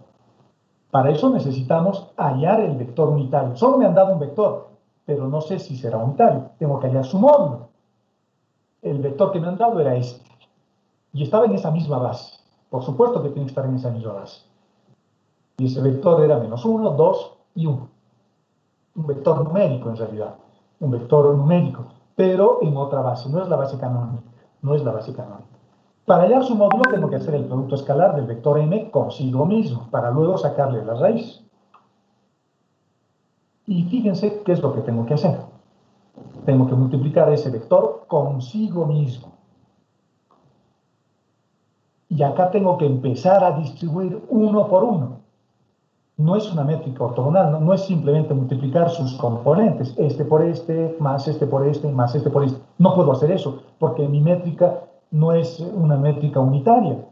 Para eso necesitamos hallar el vector unitario. Solo me han dado un vector, pero no sé si será unitario. Tengo que hallar su módulo. El vector que me han dado era este. Y estaba en esa misma base. Por supuesto que tiene que estar en esa misma base. Y ese vector era menos 1, 2 y 1. Un vector numérico en realidad. Un vector numérico. Pero en otra base. No es la base canónica. No es la base canónica. Para hallar su módulo tengo que hacer el producto escalar del vector m consigo mismo, para luego sacarle la raíz. Y fíjense qué es lo que tengo que hacer. Tengo que multiplicar ese vector consigo mismo. Y acá tengo que empezar a distribuir uno por uno. No es una métrica ortogonal, no es simplemente multiplicar sus componentes, este por este, más este por este, más este por este. No puedo hacer eso, porque mi métrica no es una métrica unitaria.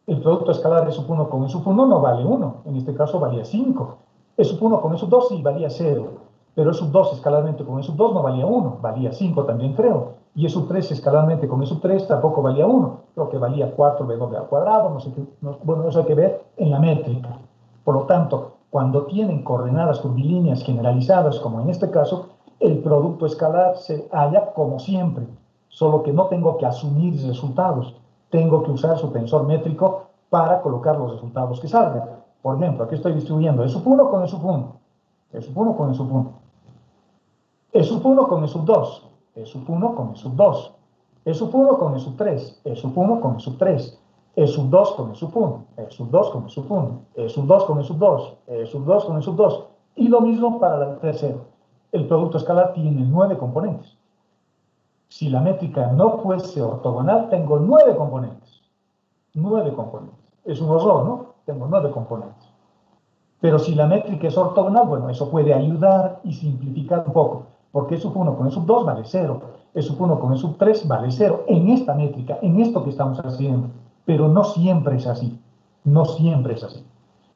El producto escalar E sub 1 con E sub 1 no vale 1, en este caso valía 5. E sub 1 con E sub 2 sí valía 0, pero E sub 2 escalarmente con E sub 2 no valía 1, valía 5 también creo. Y E sub 3 escalarmente con E sub 3 tampoco valía 1, creo que valía 4w al cuadrado, no sé qué, bueno, eso hay que ver en la métrica. Por lo tanto, cuando tienen coordenadas curvilíneas generalizadas, como en este caso, el producto escalar se halla como siempre, solo que no tengo que asumir resultados, tengo que usar su tensor métrico para colocar los resultados que salgan. Por ejemplo, aquí estoy distribuyendo E sub 1 con E sub 1, E sub 1 con E sub 1, E sub 1 con E sub 2, E sub 1 con E sub 2, E sub 1 con E sub 3, E sub 1 con E sub 3, E sub 2 con E sub 1, E sub 2 con E sub 1, E sub 2 con E sub 2, E sub 2 con E sub 2, y lo mismo para el tercero. El producto escalar tiene 9 componentes. Si la métrica no fuese ortogonal, tengo 9 componentes. 9 componentes. Es un horror, ¿no? Tengo 9 componentes. Pero si la métrica es ortogonal, bueno, eso puede ayudar y simplificar un poco, porque E sub 1 con E sub 2 vale 0, E sub 1 con E sub 3 vale 0, en esta métrica, en esto que estamos haciendo. Pero no siempre es así. No siempre es así.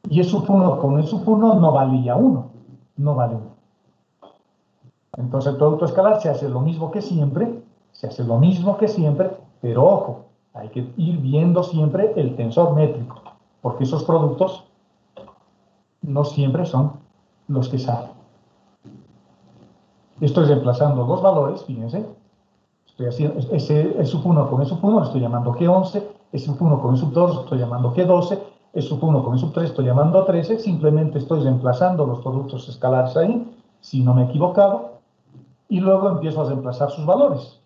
Y E sub 1 con E sub 1 no valía 1. No vale 1. Entonces el producto escalar se hace lo mismo que siempre, pero ojo, hay que ir viendo siempre el tensor métrico, porque esos productos no siempre son los que salen. Estoy reemplazando los valores, fíjense, estoy haciendo ese E sub 1 con E sub 1 lo estoy llamando G11, E sub 1 con E sub 2 lo estoy llamando G12, E sub 1 con E sub 3 estoy llamando 13, simplemente estoy reemplazando los productos escalares ahí, si no me he equivocado, y luego empiezo a reemplazar sus valores.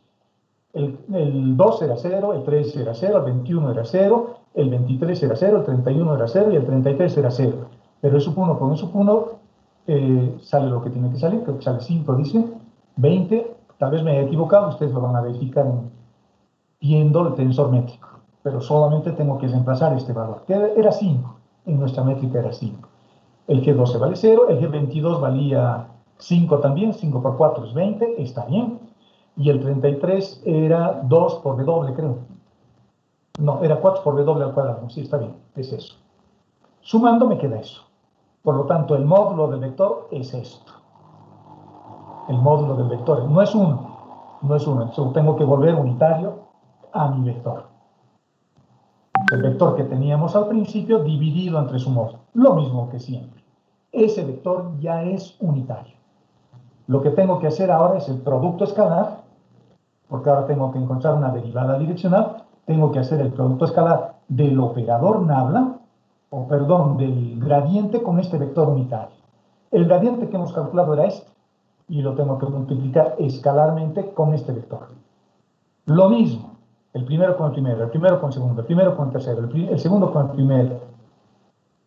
El 2 era 0, el 3 era 0, el 21 era 0, el 23 era 0, el 31 era 0 y el 33 era 0. Pero E sub 1 con E sub 1 sale lo que tiene que salir, creo que sale 5, dice, 20, tal vez me haya equivocado, ustedes lo van a verificar viendo el tensor métrico, pero solamente tengo que reemplazar este valor, que era 5, en nuestra métrica era 5. El G12 vale 0, el G22 valía 5 también, 5 por 4 es 20, está bien. Y el 33 era 2 por W, creo. No, era 4 por W al cuadrado, sí, está bien, es eso. Sumando me queda eso. Por lo tanto, el módulo del vector es esto. El módulo del vector no es 1, no es 1, entonces tengo que volver unitario a mi vector. El vector que teníamos al principio dividido entre su módulo, lo mismo que siempre. Ese vector ya es unitario. Lo que tengo que hacer ahora es el producto escalar, porque ahora tengo que encontrar una derivada direccional, tengo que hacer el producto escalar del operador nabla, o perdón, del gradiente con este vector unitario. El gradiente que hemos calculado era este, y lo tengo que multiplicar escalarmente con este vector. Lo mismo, el primero con el primero con el segundo, el primero con el tercero, el segundo con el primero.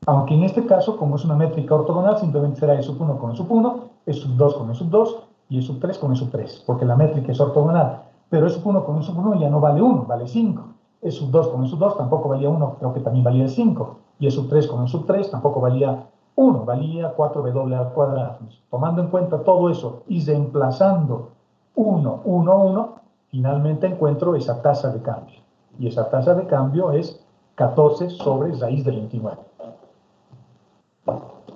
Aunque en este caso, como es una métrica ortogonal, simplemente será E sub 1 con E sub 1, E sub 2 con E sub 2 y E sub 3 con E sub 3, porque la métrica es ortogonal. Pero E sub 1 con E sub 1 ya no vale 1, vale 5. E sub 2 con E sub 2 tampoco valía 1, creo que también valía 5. Y E sub 3 con E sub 3 tampoco valía 1, valía 4W al cuadrado. Tomando en cuenta todo eso y reemplazando 1, 1, 1, finalmente encuentro esa tasa de cambio. Y esa tasa de cambio es 14 sobre raíz de 29.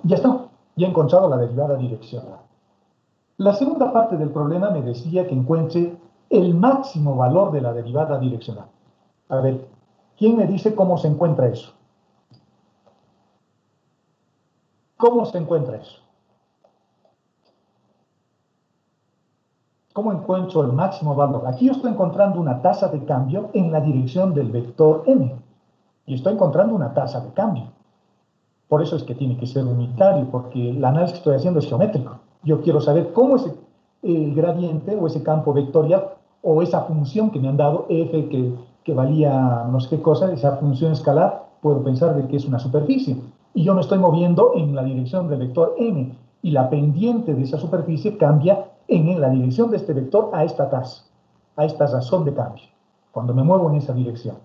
Ya está, ya he encontrado la derivada direccional. La segunda parte del problema me decía que encuentre el máximo valor de la derivada direccional. A ver, ¿quién me dice cómo se encuentra eso? ¿Cómo se encuentra eso? ¿Cómo encuentro el máximo valor? Aquí yo estoy encontrando una tasa de cambio en la dirección del vector m. Y estoy encontrando una tasa de cambio. Por eso es que tiene que ser unitario, porque el análisis que estoy haciendo es geométrico. Yo quiero saber cómo es el gradiente o ese campo vectorial o esa función que me han dado, f que valía no sé qué cosa, esa función escalar, puedo pensar de que es una superficie. Y yo me estoy moviendo en la dirección del vector m, y la pendiente de esa superficie cambia en la dirección de este vector a esta tasa, a esta razón de cambio, cuando me muevo en esa dirección.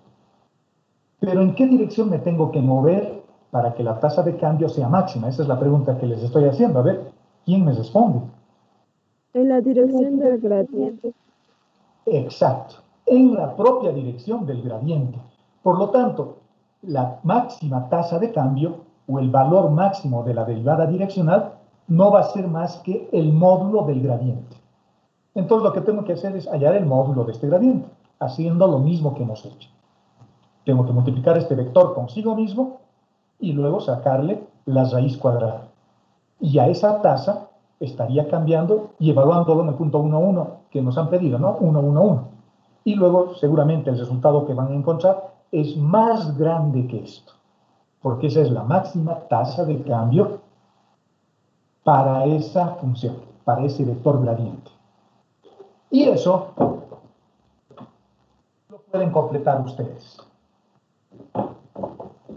Pero ¿en qué dirección me tengo que mover para que la tasa de cambio sea máxima? Esa es la pregunta que les estoy haciendo. A ver, ¿quién me responde? En la dirección del gradiente. Exacto, en la propia dirección del gradiente. Por lo tanto, la máxima tasa de cambio o el valor máximo de la derivada direccional no va a ser más que el módulo del gradiente. Entonces lo que tengo que hacer es hallar el módulo de este gradiente, haciendo lo mismo que hemos hecho. Tengo que multiplicar este vector consigo mismo y luego sacarle la raíz cuadrada. Y a esa tasa estaría cambiando y evaluándolo en el punto 1, 1 que nos han pedido, ¿no? 1, 1, 1. Y luego, seguramente, el resultado que van a encontrar es más grande que esto, porque esa es la máxima tasa de cambio para esa función, para ese vector gradiente. Y eso lo pueden completar ustedes.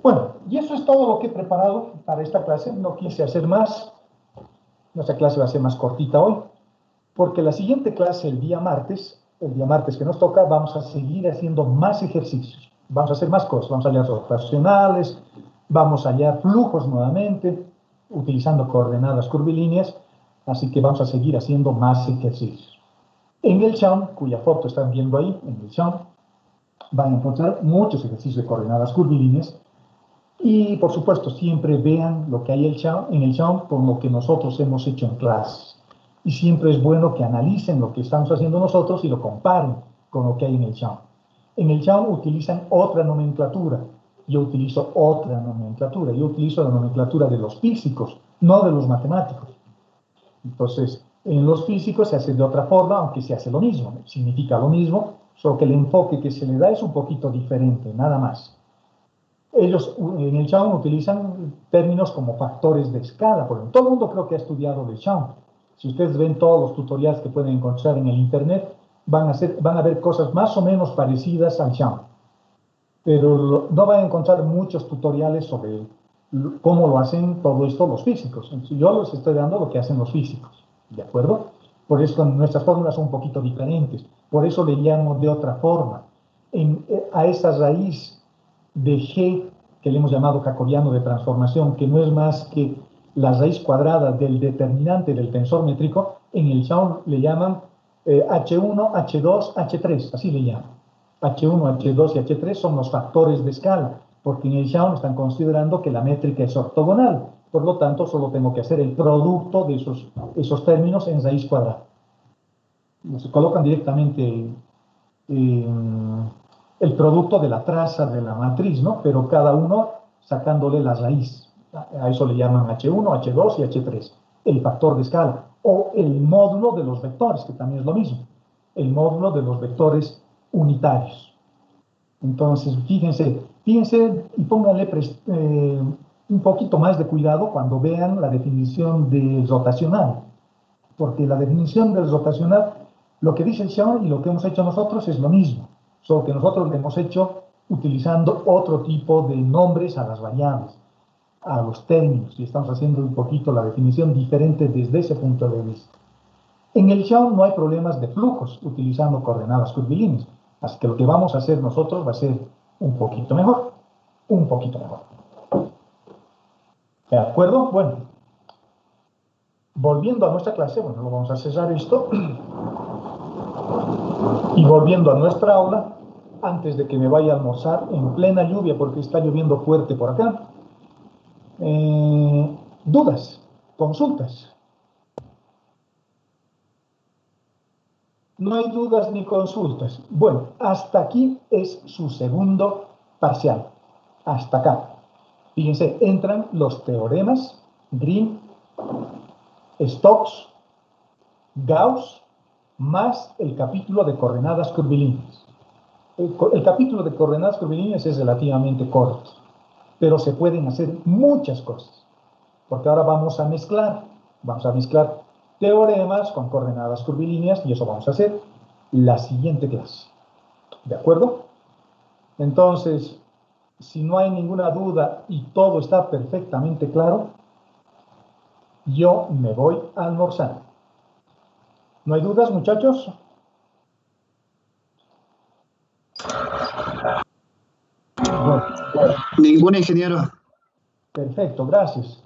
Bueno, y eso es todo lo que he preparado para esta clase. No quise hacer más. Nuestra clase va a ser más cortita hoy, porque la siguiente clase, el día martes que nos toca, vamos a seguir haciendo más ejercicios. Vamos a hacer más cosas. Vamos a hallar rotacionales, vamos a hallar flujos nuevamente, utilizando coordenadas curvilíneas. Así que vamos a seguir haciendo más ejercicios. En el CHAM, cuya foto están viendo ahí, en el CHAM, van a encontrar muchos ejercicios de coordenadas curvilíneas. Y, por supuesto, siempre vean lo que hay en el CHAM con lo que nosotros hemos hecho en clases. Y siempre es bueno que analicen lo que estamos haciendo nosotros y lo comparen con lo que hay en el CHAM. En el CHAM utilizan otra nomenclatura. Yo utilizo otra nomenclatura. Yo utilizo la nomenclatura de los físicos, no de los matemáticos. Entonces, en los físicos se hace de otra forma, aunque se hace lo mismo. Significa lo mismo, solo que el enfoque que se le da es un poquito diferente, nada más. Ellos en el CHAM utilizan términos como factores de escala. Por ejemplo, todo el mundo creo que ha estudiado el CHAM. Si ustedes ven todos los tutoriales que pueden encontrar en el Internet, van a ver cosas más o menos parecidas al CHAM. Pero no van a encontrar muchos tutoriales sobre cómo lo hacen todo esto los físicos. Entonces, yo les estoy dando lo que hacen los físicos. ¿De acuerdo? Por eso nuestras fórmulas son un poquito diferentes. Por eso le llamo de otra forma. A esa raíz de G, que le hemos llamado jacobiano de transformación, que no es más que la raíz cuadrada del determinante del tensor métrico, en el CHAM le llaman H1, H2, H3, así le llaman. H1, H2 y H3 son los factores de escala, porque en el CHAM están considerando que la métrica es ortogonal, por lo tanto solo tengo que hacer el producto de esos términos en raíz cuadrada. Se colocan directamente el producto de la traza de la matriz, ¿no? Pero cada uno sacándole la raíz. A eso le llaman H1, H2 y H3. El factor de escala. O el módulo de los vectores, que también es lo mismo. El módulo de los vectores unitarios. Entonces, fíjense y pónganle un poquito más de cuidado cuando vean la definición de rotacional. Porque la definición del rotacional, lo que dice el CHAM y lo que hemos hecho nosotros es lo mismo. Solo que nosotros lo hemos hecho utilizando otro tipo de nombres a las variables, a los términos, y estamos haciendo un poquito la definición diferente desde ese punto de vista. En el CHAM no hay problemas de flujos utilizando coordenadas curvilíneas, así que lo que vamos a hacer nosotros va a ser un poquito mejor, un poquito mejor. ¿De acuerdo? Bueno, volviendo a nuestra clase, bueno, lo vamos a cerrar esto. Y volviendo a nuestra aula, antes de que me vaya a almorzar en plena lluvia, porque está lloviendo fuerte por acá, dudas, consultas. No hay dudas ni consultas. Bueno, hasta aquí es su segundo parcial. Hasta acá. Fíjense, entran los teoremas, Green, Stokes, Gauss, más el capítulo de coordenadas curvilíneas. El capítulo de coordenadas curvilíneas es relativamente corto, pero se pueden hacer muchas cosas, porque ahora vamos a mezclar teoremas con coordenadas curvilíneas, y eso vamos a hacer la siguiente clase. ¿De acuerdo? Entonces, si no hay ninguna duda y todo está perfectamente claro, yo me voy a almorzar. ¿No hay dudas, muchachos? Ningún ingeniero. Perfecto, gracias.